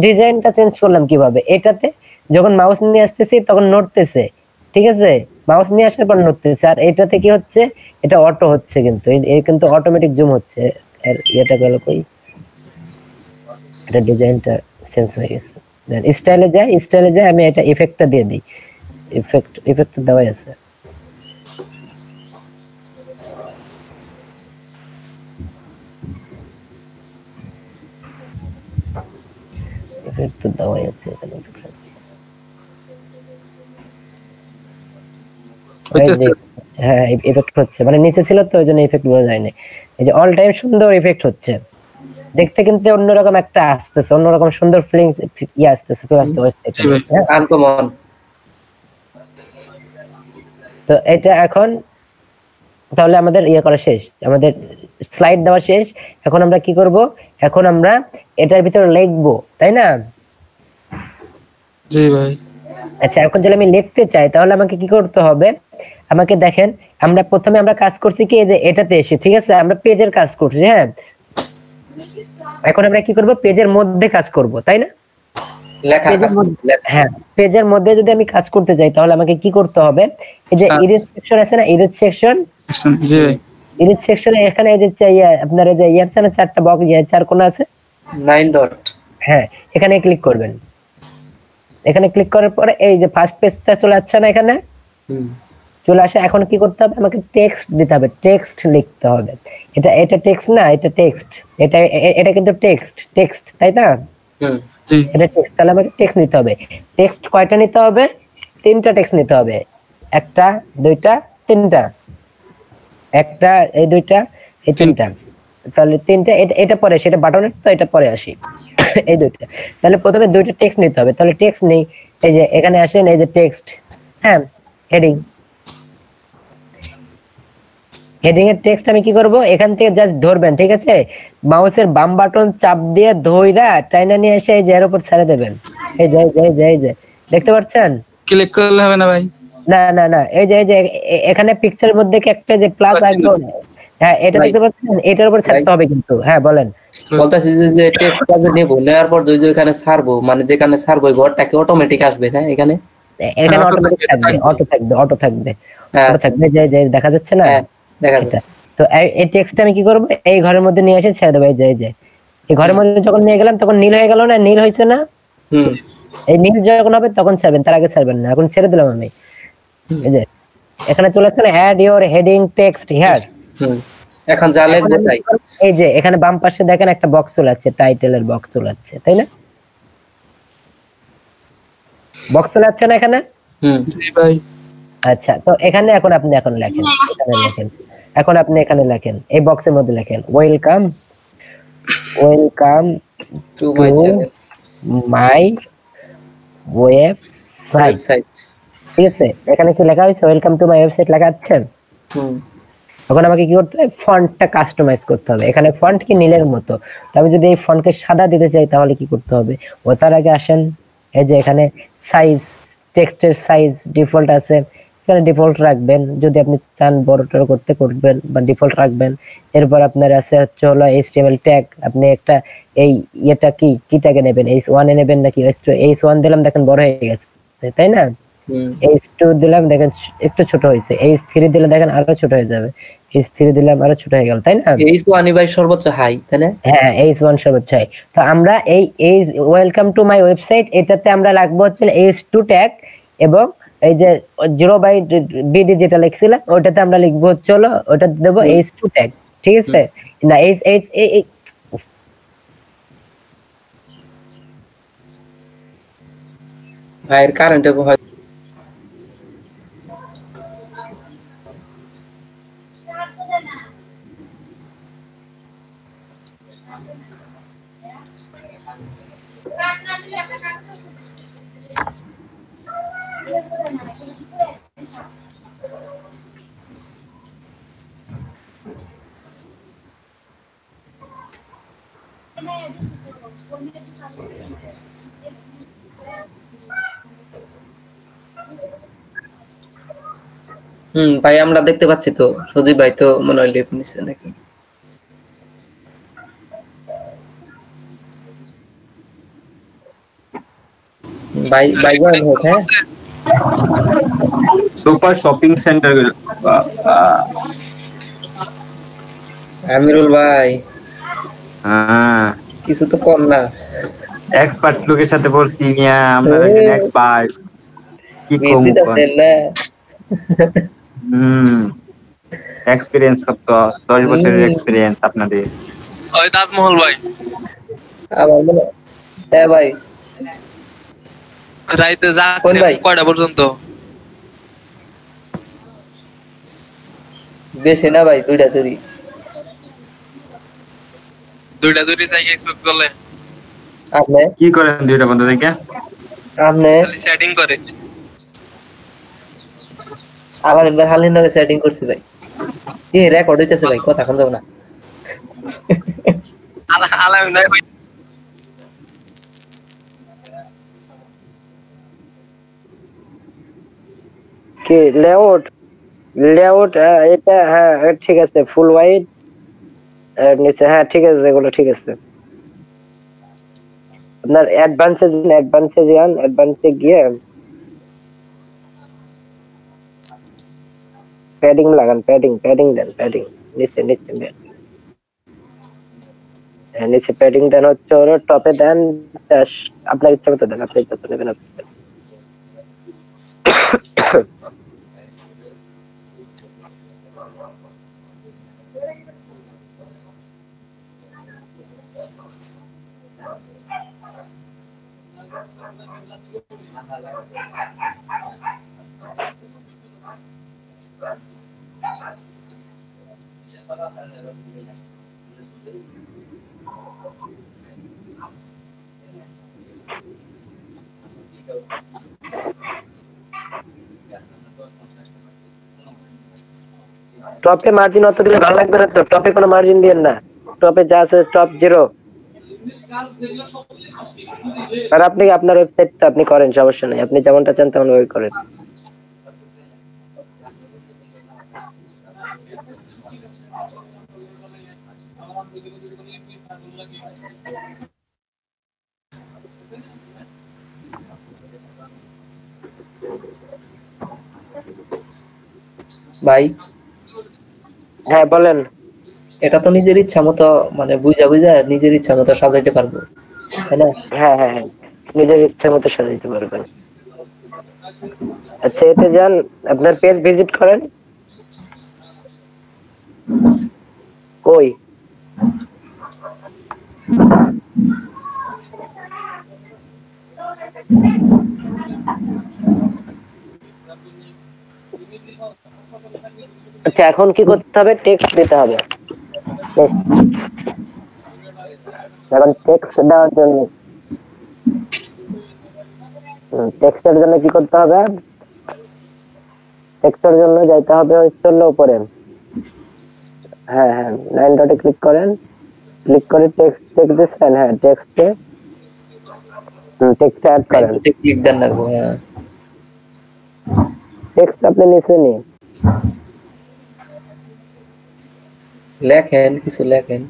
ডিজাইনটা চেঞ্জ করলাম কিভাবে, এটাতে যখন মাউস নিয়ে আসতেছি তখন নড়তেছে, ঠিক আছে, মাউস নিয়ে আসার পর নড়তেছে, আর এটাতে কি হচ্ছে, এটা অটো হচ্ছে, কিন্তু এই কিন্তু অটোমেটিক জুম হচ্ছে। আর এটা গেল কই, এটা ডিজাইনটা চেঞ্জ হয়ে গেছে। দেন স্টাইলে যাই আমি এটা ইফেক্টটা দিয়ে দিই, ইফেক্ট দেওয়া আছে। ইফেক্ট দেওয়া আছে এখানে, হ্যাঁ ইফেক্ট হচ্ছে, মানে নিচে ছিল তো ওই জন্য ইফেক্ট বোঝা যায় না। এই যে অল টাইম সুন্দর ইফেক্ট হচ্ছে, দেখতে কিন্তু অন্যরকম একটা আসতেছে, অন্যরকম সুন্দর ফিলিংস আসতেছে। তো এটা এখন তাহলে আমাদের করা শেষ, আমাদের স্লাইড দেওয়া শেষ। এখন আমরা কি করব, এখন আমরা এটার ভিতরে লিখবো তাই না? জি ভাই। আচ্ছা এখন যদি আমি লিখতে চাই তাহলে আমাকে কি করতে হবে, আমাকে দেখেন আমরা প্রথমে কাজ করছি কি, যে এটাতে এসে, ঠিক আছে, আমরা পেজের কাজ করছি, হ্যাঁ এখন আমরা কি করব, পেজের মধ্যে কাজ করব তাই না? হ্যাঁ পেজের মধ্যে যদি আমি কাজ করতে চাই তাহলে আমাকে কি করতে হবে, এই যে এডিট সেকশন আছে না, এডিট সেকশন, জি ভাই, এডিট সেকশনে এখানে এই যে আপনার এই যে ইয়ারছানা 4টা বক্স, 4 কোণা আছে, 9 ডট, হ্যাঁ এখানে ক্লিক করবেন। এখানে ক্লিক করার পরে এই যে ফার্স্ট পেজটা চলে আসছে না, এখানে চলে আসে। এখন কি করতে হবে, আমাকে টেক্সট দিতে হবে, টেক্সট লিখতে হবে। এটা টেক্সট না, এটা টেক্সট, এটা কিন্তু টেক্সট তাই না? এটা টেক্সট, তাহলে আমাকে টেক্সট নিতে হবে। টেক্সট কয়টা নিতে হবে, 3টা টেক্সট নিতে হবে, 1টা 2টা 3টা, 1টা এই 2টা এই 3টা, তাহলে 3টা। এটা পরে, সেটা বাটনের তো, এটা পরে আসি। এই 2টা, তাহলে প্রথমে 2টা টেক্সট নিতে হবে। তাহলে টেক্সট নেই, এই যে এখানে আসেন, এই যে টেক্সট, হ্যাঁ হেডিং এর টেক্সট আমি কি করব, এখান থেকে জাস্ট ধরবেন, ঠিক আছে, মাউসের বাম বাটন চাপ দিয়ে ধইরা টাইনা নিয়ে এসে এই যে এর উপর ছেড়ে দেবেন। এই যে দেখতে পাচ্ছেন? ক্লিক করলে হবে না ভাই? না এই যে এখানে পিকচারের মধ্যে কি একটা যে প্লাস আইকন, হ্যাঁ এটা দেখতে পাচ্ছেন, এটার উপর ছাড়তে হবে কিন্তু। হ্যাঁ বলেন। বলতাছি যে টেক্সট কাজে নেব, নেওয়ার পর যদি এখানে ছাড়বো, মানে যেখানে ছাড়বো ওই ঘরটাকে অটোমেটিক আসবে না এখানে? এখানে auto অটোমেটিক থাকবে, থাকবে। অটো থাকবে হ্যাঁ, অটো আচ্ছা। থাকবে, যে দেখা যাচ্ছে না? হ্যাঁ, দেখা এটা যাচ্ছে। তো এই টেক্সটটা আমি কি করব, এই ঘরের মধ্যে নিয়ে এসে ছেড়ে দেবো। এই যে এই ঘরের মধ্যে যখন নিয়ে গেলাম তখন নীল হয়ে গেল না? নীল হয়েছে না? হুম এই নীল যখন হবে তখন ছাড়বেন, তার আগে ছাড়বেন না। এখন ছেড়ে দিলাম আমি। এই যে এখানে চলে আসছে না, add your heading text here. হুম এখন যা এখন লিখবো আমি তাই। কি করব, এই যে এখানে বাম পাশে দেখেন একটা বক্স চলে আসছে, টাইটেলের বক্স চলে আসছে, তাই না? বক্স চলে আসছে না এখানে? জি ভাই। আচ্ছা, তো এখানে এখন আপনি লেখেন, এখানে লেখেন। এখন আপনি এখানে লেখেন, এই বক্সের মধ্যে লেখেন welcome to to my channel, my website. Website. ঠিক আছে, এখানে কি লেখা হয়েছে? ওয়েলকাম টু মাই ওয়েবসাইট লেখা আছে। হুম এখন আমাকে কি করতে হবে? ফন্টটা কাস্টমাইজ করতে হবে। এখানে ফন্ট কি নীলের মতো, তো আমি যদি এই ফন্টকে সাদা দিতে চাই তাহলে কি করতে হবে? ও তার আগে আসেন, এই যে এখানে সাইজ, টেক্সটের সাইজ ডিফল্ট আছে, এখানে ডিফল্ট রাখবেন। যদি আপনি চান বড়টার করতে করবেন বা ডিফল্ট রাখবেন। এরপর আপনার আছে হচ্ছে হলো এইচটিএমএল ট্যাগ। আপনি একটা এই এটা কি ট্যাগে নেবেন? H1 এ নেবেন নাকি H2? H1 দিলাম, দেখেন বড় হয়ে গেছে, তাই না? হুম H2 দিলাম, দেখেন একটু ছোট হয়েছে। H3 দিলে দেখেন আরো ছোট হয়ে যাবে। H3 দিলাম, আরো ছোট হয়ে গেল, তাই না? এই ওয়ানি ভাই সর্বোচ্চ হাই, তাই না? হ্যাঁ, H1 সর্বোচ্চ হয়। তো আমরা এই ওয়েলকাম টু মাই ওয়েবসাইট এটাতে আমরা রাখবো হচ্ছে H2 ট্যাগ, এবং এই যে 0/BD যেটা লিখছিলাম ওটাতে আমরা লিখবো হচ্ছে হলো, ওটাতে দেবো H2 ট্যাগ। ঠিক আছে? না ভাইয়ের কারেন্ট হয়। ভাই আমরা দেখতে পাচ্ছি তো, সজীব ভাই তো মনে হয় লিভ নিচ্ছে নাকি? ভাই ভাই হ্যাঁ সুপার শপিং সেন্টার গুলো। আমিরুল ভাই হ্যাঁ, কিছু তো কম না। এক্সপার্ট লোকের সাথে বলছি মিয়া, আমরা হইছেন এক্সপার্ট। কি কম দিতেছেন না? এক্সপেরিয়েন্স কত? 10 বছরের এক্সপেরিয়েন্স আপনাদের। ওই তাজমহল ভাই, আমার মনে হ্যাঁ ভাই। রাইতে কোন জাগছেন ভাই? কয়টা পর্যন্ত? বেশি না ভাই, 2টা তৈরি। 2টা জায়গায় চোখ জ্বলে, আপনি কি করেন 2টা বন্ধ থেকে? আপনি খালি সেটিং করে। আলামিন ভাই হালিন নাকি সেটিং করছি ভাই। কি রেকর্ড হইতেছে ভাই, কথা কোন যাব না। আলামিন ভাই কি লেআউট এটা, হ্যাঁ ঠিক আছে, ফুল ওয়াইড নিচে, হ্যাঁ ঠিক আছে, এগুলো ঠিক আছে। আপনার অ্যাডভান্সে গিয়ে প্যাডিং লাগান, প্যাডিং দেন, নিচে দেন। হ্যাঁ, নিচে প্যাডিং দেন হচ্ছে ওর টপে দেন। আপনার ইচ্ছা মতো দেন, আপনি যত নেবেন আপনি দেন। টপে মার্জিন অত দিলে ভালো লাগবে না তো, টপে কোনো মার্জিন দিয়েন না। টপে যা আছে টপ 0। আর আপনি আপনার ওয়েবসাইটটা আপনি করেন, সমস্যা নেই, আপনি যেমনটা চান তেমন ওই করেন। ভাই হ্যাঁ বলেন। এটা তো নিজের ইচ্ছা মতো মানে বুঝা বুঝা নিজের ইচ্ছা মতো সাজাইতে পারবো, তাই না? হ্যাঁ হ্যাঁ হ্যাঁ, নিজের ইচ্ছা মতো সাজাইতে পারবেন। আচ্ছা এতে যান, আপনার পেজ ভিজিট করেন। কই? আচ্ছা এখন কি করতে হবে? টেক্সট দিতে হবে। এখন টেক্সট দেওয়ার জন্য টেক্সটের জন্য কি করতে হবে? টেক্সটের জন্য যাইতে হবে হচ্ছে উপরে। হ্যাঁ হ্যাঁ, 9 ডটে ক্লিক করেন। ক্লিক করে টেক্সট দিচ্ছেন। হ্যাঁ টেক্সটে অ্যাড করেন। ক্লিক দেন লাগবো। হ্যাঁ টেক্সট আপনি নিচে নিয়ে লেখেন, কিছু লেখেন।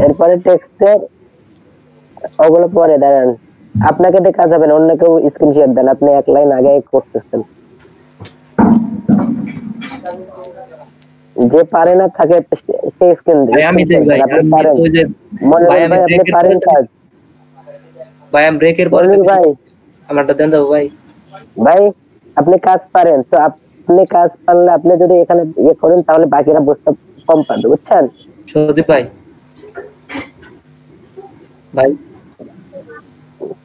এরপরে টেক্সটের ওগুলো পরে দাঁড়ান, আপনাকে দিয়ে কাজ হবে না, অন্য কেউ স্ক্রিনশট দেন, আপনি এক লাইন আগে করতেছেন। যে পারে না থাকে সে স্ক্রিন ভাই আমি দেই ভাই, আপনি আমি পারেন। ওই যে মনে ভাই হয় আমি আপনি পারেন কাজ। ভাই আমি ব্রেকের পরে মনির ভাই, আমারটা দেন দাও ভাই। ভাই আপনি কাজ পারেন তো, আপনি কাজ পারলে আপনি যদি এখানে ইয়ে করেন তাহলে বাকিরা বুঝতে কম পারবে, বুঝছেন? সজীব ভাই, ভাই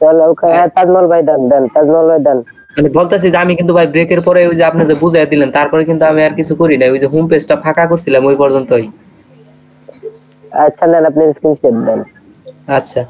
তাহলে ওকে তাজমহল ভাই দেন, তাজমহল ভাই দেন। মানে বলতেছি যে আমি কিন্তু ভাই ব্রেকের পরে ওই যে আপনি যে বুঝাই দিলেন তারপরে কিন্তু আমি আর কিছু করি নাই, ওই যে হোম পেজটা ফাঁকা করছিলাম ওই পর্যন্তই। আচ্ছা নেন, আপনি স্ক্রিনশট দেন। আচ্ছা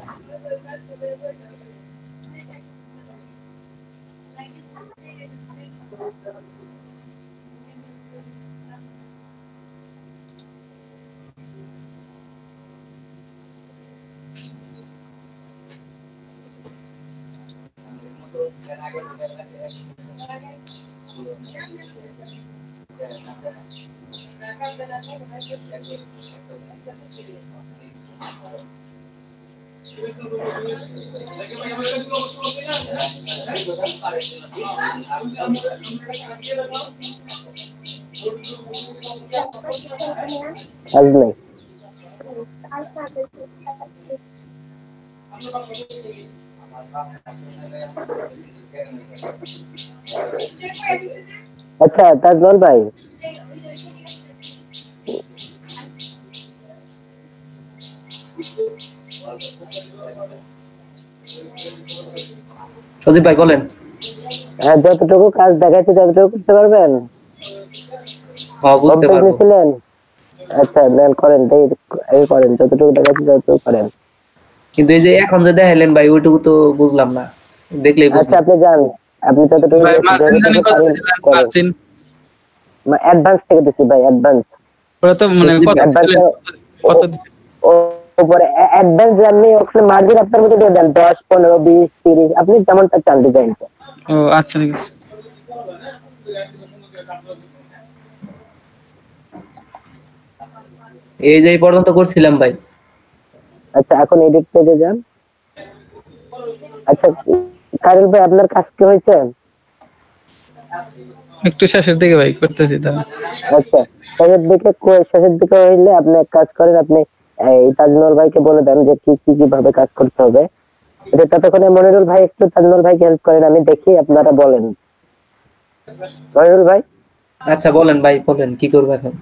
আজ নাই। আচ্ছা তাজমহল ভাই, সজীব ভাই বলেন। হ্যাঁ যতটুকু কাজ দেখাচ্ছি ততটুকু করতে পারবেন? হ্যাঁ বুঝতে পারবো। ছিলেন? আচ্ছা দেন, করেন, এই করেন, যতটুকু দেখাচ্ছি ততটুকু করেন। কিন্তু এই যে এখন যে দেখাইলেন ভাই ওইটুকু তো বুঝলাম না, দেখলেই আচ্ছা বুঝলাম। আপনি যান, আপনি ততটুকু ভাই মার্জিন জানি কত পারেন দিলেন? করেন। মার্জিন অ্যাডভান্স থেকে দিচ্ছি ভাই, অ্যাডভান্স। ওরা তো মানে কত দিলেন? কত দিলেন? উপরে অ্যাডভান্স আপনি ওখানে মার্জিন আপনার মধ্যে দিয়ে দেন, 10 15 20 30, আপনি যেমনটা চান ডিজাইনটা। ও আচ্ছা ঠিক আছে। এই যে এই পর্যন্ত করছিলাম ভাই। আচ্ছা এখন এডিট পেজে যান। আচ্ছা কারিল ভাই, আপনার কাজ কি হয়েছে? একটু শেষের দিকে ভাই করতেছি তাহলে। আচ্ছা শেষের দিকে হইলে আপনি এক কাজ করেন, আপনি এই তাজমহল ভাইকে বলে দেন যে কি কি কিভাবে কাজ করতে হবে। এটা ততক্ষণে মনিরুল ভাই একটু তাজমহল ভাইকে হেল্প করেন, আমি দেখি, আপনারা বলেন। মনিরুল ভাই আচ্ছা বলেন ভাই, বলেন কি করবো এখন।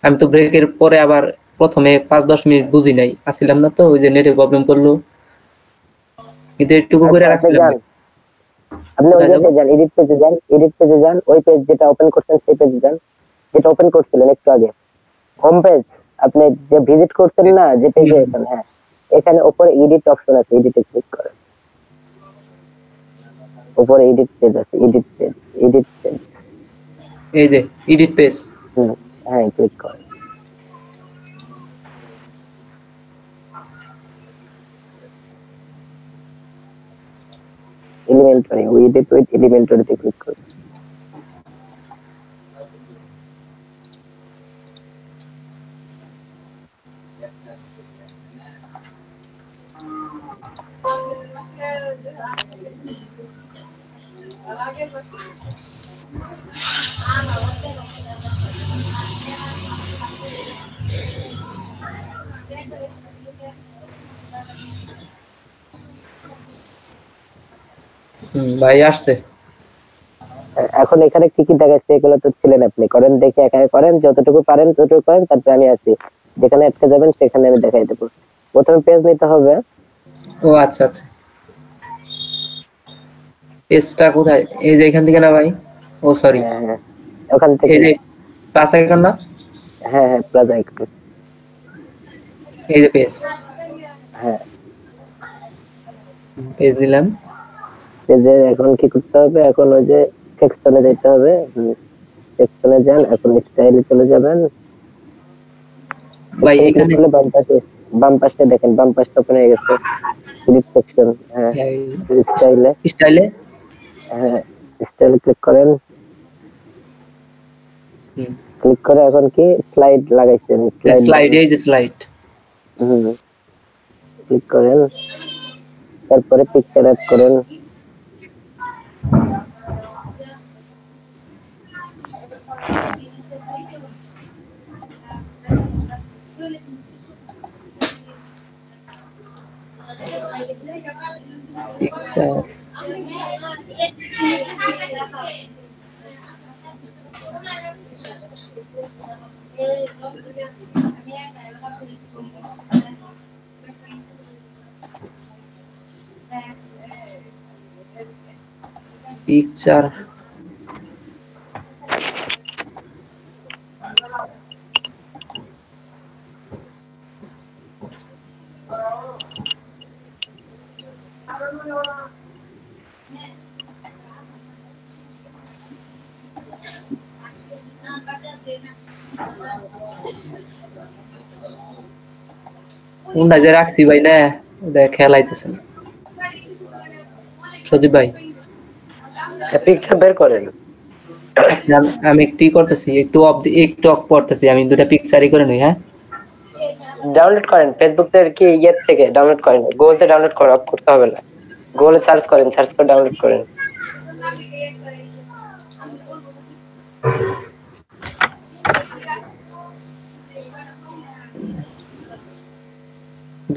আমি তো ব্রেকের পরে আবার প্রথমে 5-10 মিনিট বুঝি নাই, আসছিলাম না তো, ওই যে নেটের প্রবলেম করলো, কিন্তু একটুকু করে আপনি রাখছিলাম যান, ভাই। আপনি ওই কোথায় যাবো? যান, এডিট পেজে যান, ওই পেজ যেটা ওপেন করছেন সেই পেজে যান, যেটা ওপেন করছিলেন একটু আগে, হোম পেজ। আপনি যে ভিজিট করছেন না যে পেজে, এখানে হ্যাঁ এখানে উপরে এডিট অপশন আছে, এডিটে ক্লিক করেন। উপরে এডিট পেজ আছে, এডিট পেজ। এই যে এডিট পেজ। হ্যাঁ ক্লিক করেন। এলিমেন্টারি ওই এডিট উইথ এলিমেন্টরিতে ক্লিক করুন। ভাই আসছে। এখন এখানে কি কি দেখাচ্ছে এগুলো তো ছিলেন আপনি, করেন দেখে এখানে করেন, যতটুকু পারেন ততটুকু করেন, তারপরে আমি আছি, যেখানে আটকে যাবেন সেখানে আমি দেখাই দেবো। প্রথমে পেজ নিতে হবে। ও আচ্ছা আচ্ছা, পেজটা কোথায়? এই যে এখান থেকে না ভাই? ও সরি, হ্যাঁ হ্যাঁ ওখান থেকে। এই যে প্লাস আইকন না? হ্যাঁ হ্যাঁ প্লাস আইকন। এই যে পেজ, হ্যাঁ পেজ দিলাম। পেজে এখন কি করতে হবে, এখন ওই যে সেকশনে যেতে হবে, সেকশনে যান, এখন স্টাইলে চলে যাবেন। ভাই এখানে বাম পাশে দেখেন, বাম পাশটা ওপেন হয়ে গেছে, ক্লিক সেকশন। হ্যাঁ স্টাইলে, স্টাইলে, হ্যাঁ স্টাইলে ক্লিক করেন। ক্লিক করে এখন কি স্লাইড লাগাইছেন, স্লাইড, এই যে স্লাইড, ক্লিক করেন, তারপরে পিকচার অ্যাড করেন। পিকচার, পিকচার, কোনটা যে রাখছি ভাই না, ওটা খেয়াল আইতেছে না। সজীব ভাই পিকচার বের করেন। আমি একটু করতেছি, একটু অফ করতেছি, আমি দুটা পিকচারই করে নিই। হ্যাঁ ডাউনলোড করেন ফেসবুক থেকে, কি ইয়ের থেকে ডাউনলোড করেন, গুগল থেকে ডাউনলোড করে অফ করতে হবে না, গুগলে সার্চ করেন, সার্চ করে ডাউনলোড করেন।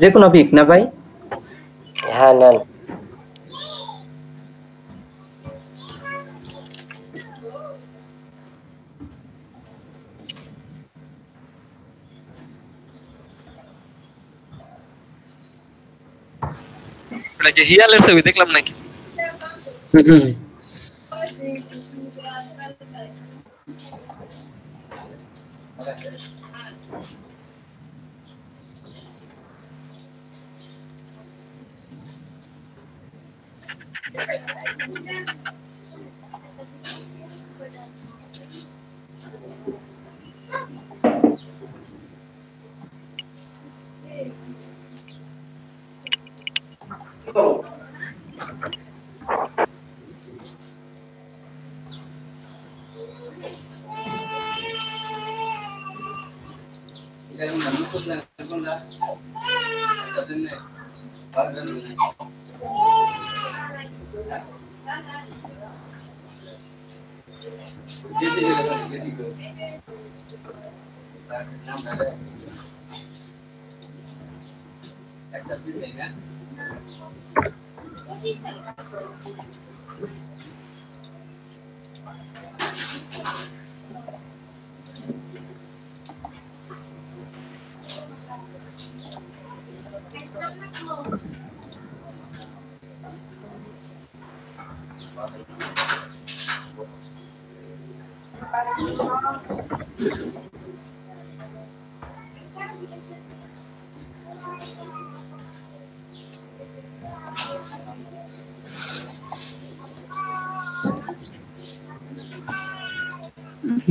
যে কোনো পিক না ভাই? হ্যাঁ নেন। এটা কি হিয়ালের ছবি দেখলাম নাকি?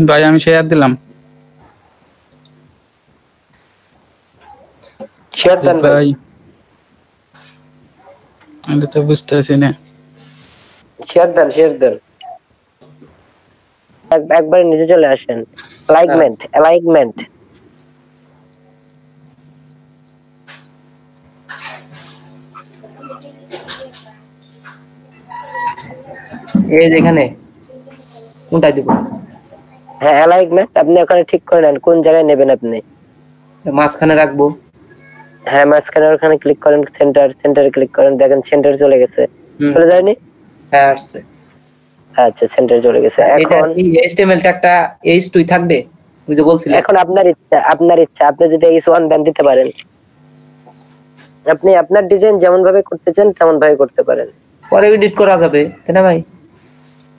ভাই আমি শেয়ার দিলাম। শেয়ার দেন ভাই। আমি তো বুঝতেছি না। শেয়ার দেন একবার নিচে চলে আসেন। অ্যালাইনমেন্ট এই যেখানে কোনটা দিব? হ্যাঁ অ্যালাইনমেন্ট আপনি ওখানে ঠিক করে নেন কোন জায়গায় নেবেন আপনি। মাঝখানে রাখবো। হ্যাঁ মাঝখানে ওখানে ক্লিক করেন, সেন্টারে ক্লিক করেন, দেখেন সেন্টার চলে গেছে। চলে যায়নি? হ্যাঁ আসছে। আচ্ছা সেন্টার চলে গেছে। এখন HTML ট্যাগটা H2 থাকবে ওই যে বলছিলেন। এখন আপনার ইচ্ছা আপনি যদি H1 দেন দিতে পারেন। আপনি আপনার ডিজাইন যেমন ভাবে করতে চান তেমন ভাবে করতে পারেন। পরে এডিট করা যাবে তাই না ভাই?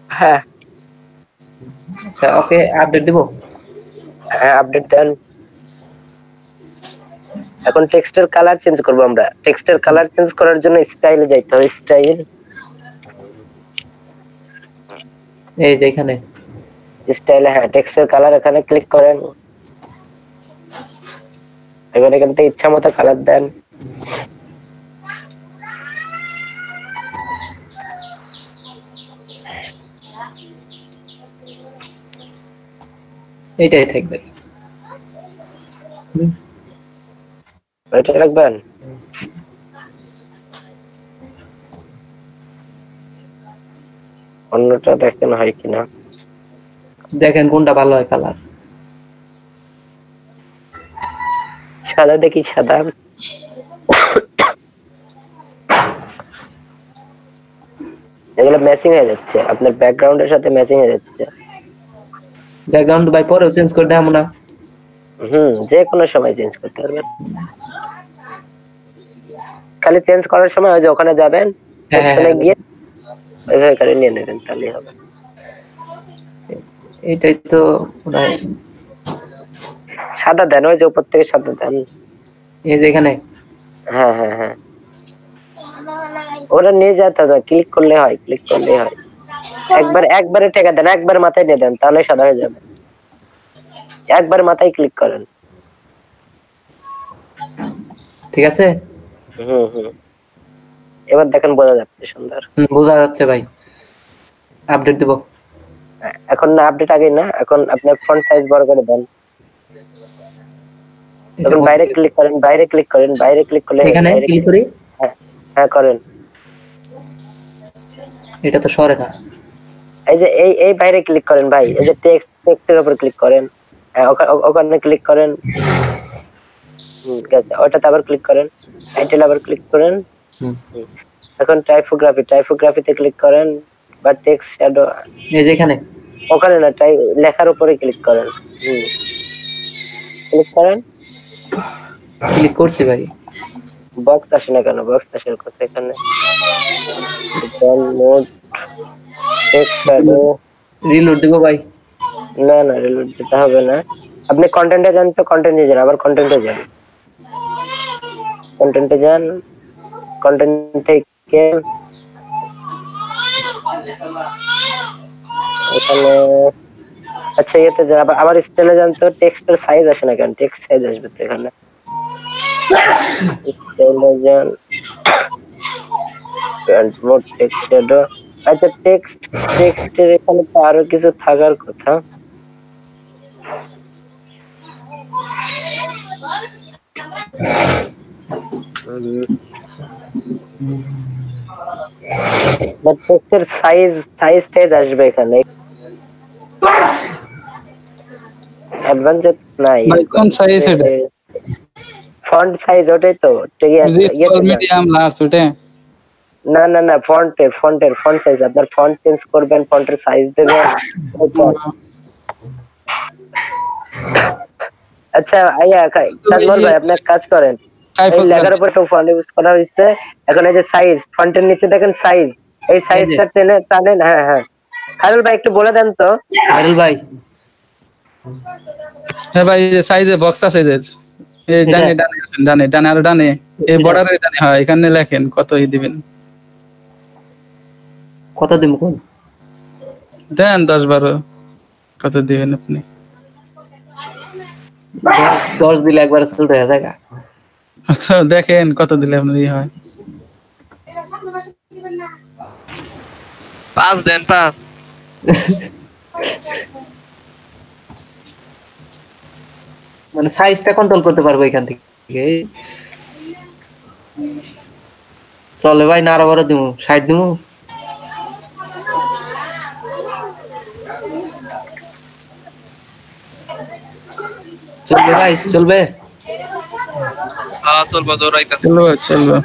হ্যাঁ আচ্ছা ওকে আপডেট দিব। হ্যাঁ আপডেট দেন। এখন টেক্সটের কালার চেঞ্জ করব আমরা। টেক্সটের কালার চেঞ্জ করার জন্য স্টাইলে যাইতে হবে। স্টাইল এই যে এখানে স্টাইলে হ্যাঁ টেক্সটের কালার এখানে ক্লিক করেন। এবার এখান থেকে ইচ্ছা মতো কালার দেন। এইটাই থাকবে। এটা রাখবেন। অন্যটা দেখেন হয় কিনা, দেখেন কোনটা ভালো হয় কালার। সাদা দেখি সাদা। এগুলো ম্যাচিং হয়ে যাচ্ছে, আপনার ব্যাকগ্রাউন্ডের সাথে ম্যাচিং হয়ে যাচ্ছে। ব্যাকগ্রাউন্ড ভাই পরেও চেঞ্জ করে দেবো না? যে কোনো সময় চেঞ্জ করতে পারবেন। খালি চেঞ্জ করার সময় ওই যে ওখানে যাবেন, ওখানে গিয়ে ওইভাবে করে নিয়ে নেবেন তাহলেই হবে। এইটাই তো সাদা দেন, ওই যে উপর থেকে সাদা দেন। এই যে এখানে হ্যাঁ হ্যাঁ হ্যাঁ ওরা নিয়ে যেতে হবে, ক্লিক করলে হয়, ক্লিক করলে হয়। একবারে টেকা দেন, একবার মাথায় নিয়ে দেন তাহলে সাদা হয়ে যাবে। একবার মাথায় ক্লিক করেন। ঠিক আছে। এবার দেখেন বোঝা যাচ্ছে সুন্দর। বোঝা যাচ্ছে ভাই। আপডেট দেব এখন না, আপডেট আগে না, এখন আপনার ফন্ট সাইজ বড় করে দেন। এখন বাইরে ক্লিক করেন, বাইরে ক্লিক করলে এখানে ক্লিক করি। হ্যাঁ করেন। এটা তো সরে না। এই যে এই বাইরে ক্লিক করেন ভাই, এই যে টেক্সটের উপর ক্লিক করেন। ওখানে ক্লিক করেন। ওটাতে আবার ক্লিক করেন, টাইটেল আবার ক্লিক করেন। এখন টাইপোগ্রাফিতে ক্লিক করেন বা টেক্সট শ্যাডো। এই যে এখানে ওখানে না, লেখার উপরে ক্লিক করেন। ক্লিক করেন। ক্লিক করছি ভাই। বক্স আসে না কেন? বক্স আসার কথা এখানে। মোড টেক্সট শ্যাডো রিলোড দেব ভাই। না রিলোড দিতে হবে না। আপনি কন্টেন্টে যান, তো কন্টেন্টে যান, আবার কন্টেন্টে যান। কন্টেন্ট থেকে এখানে আচ্ছা ইয়েতে যান, আবার স্টাইলে যান, তো টেক্সটের সাইজ আসে না কেন? টেক্সট সাইজ আসবে তো এখানে। স্টাইলে যান, মোড টেক্সট শ্যাডো। আচ্ছা টেক্সটের এখানে তো আরো কিছু থাকার কথা। টেক্সটের সাইজ আসবে এখানে। অ্যাডভান্স নাই ভাই কোন সাইজ এটা? ফন্ট সাইজ ওটাই তো। মিডিয়াম লার্জ ওটা? না ফন্টের ফন্ট সাইজ। আপনার ফন্ট চেঞ্জ করবেন, ফন্টের সাইজ দেবেন। আচ্ছা তাজমল ভাই আপনি কাজ করেন, এই লেখার উপর তো ফন্ট ইউজ করা হয়েছে। এখন এই যে সাইজ, ফন্টের নিচে দেখেন সাইজ, এই সাইজটা টানেন। হ্যাঁ খায়রুল ভাই একটু বলে দেন তো। খায়রুল ভাই হ্যাঁ ভাই, সাইজে বক্স আছে যে এই ডানে আর ডানে এই বর্ডারের ডানে হয়, এখানে লেখেন কত দিবেন। কত দিব কোন দেন 10-12 কত দিবেন আপনি? 10 দিলে একবার চলতে হয়ে যায়। আচ্ছা দেখেন কত দিলে আপনার হয়। পাঁচ দেন 5। মানে সাইজটা কন্ট্রোল করতে পারবো এখান থেকে। চলে ভাই, না আরো বড় দিমু, 60 দিমু। চলবে ভাই, চলবে। চলবো দৌড়াইতা। চলবে।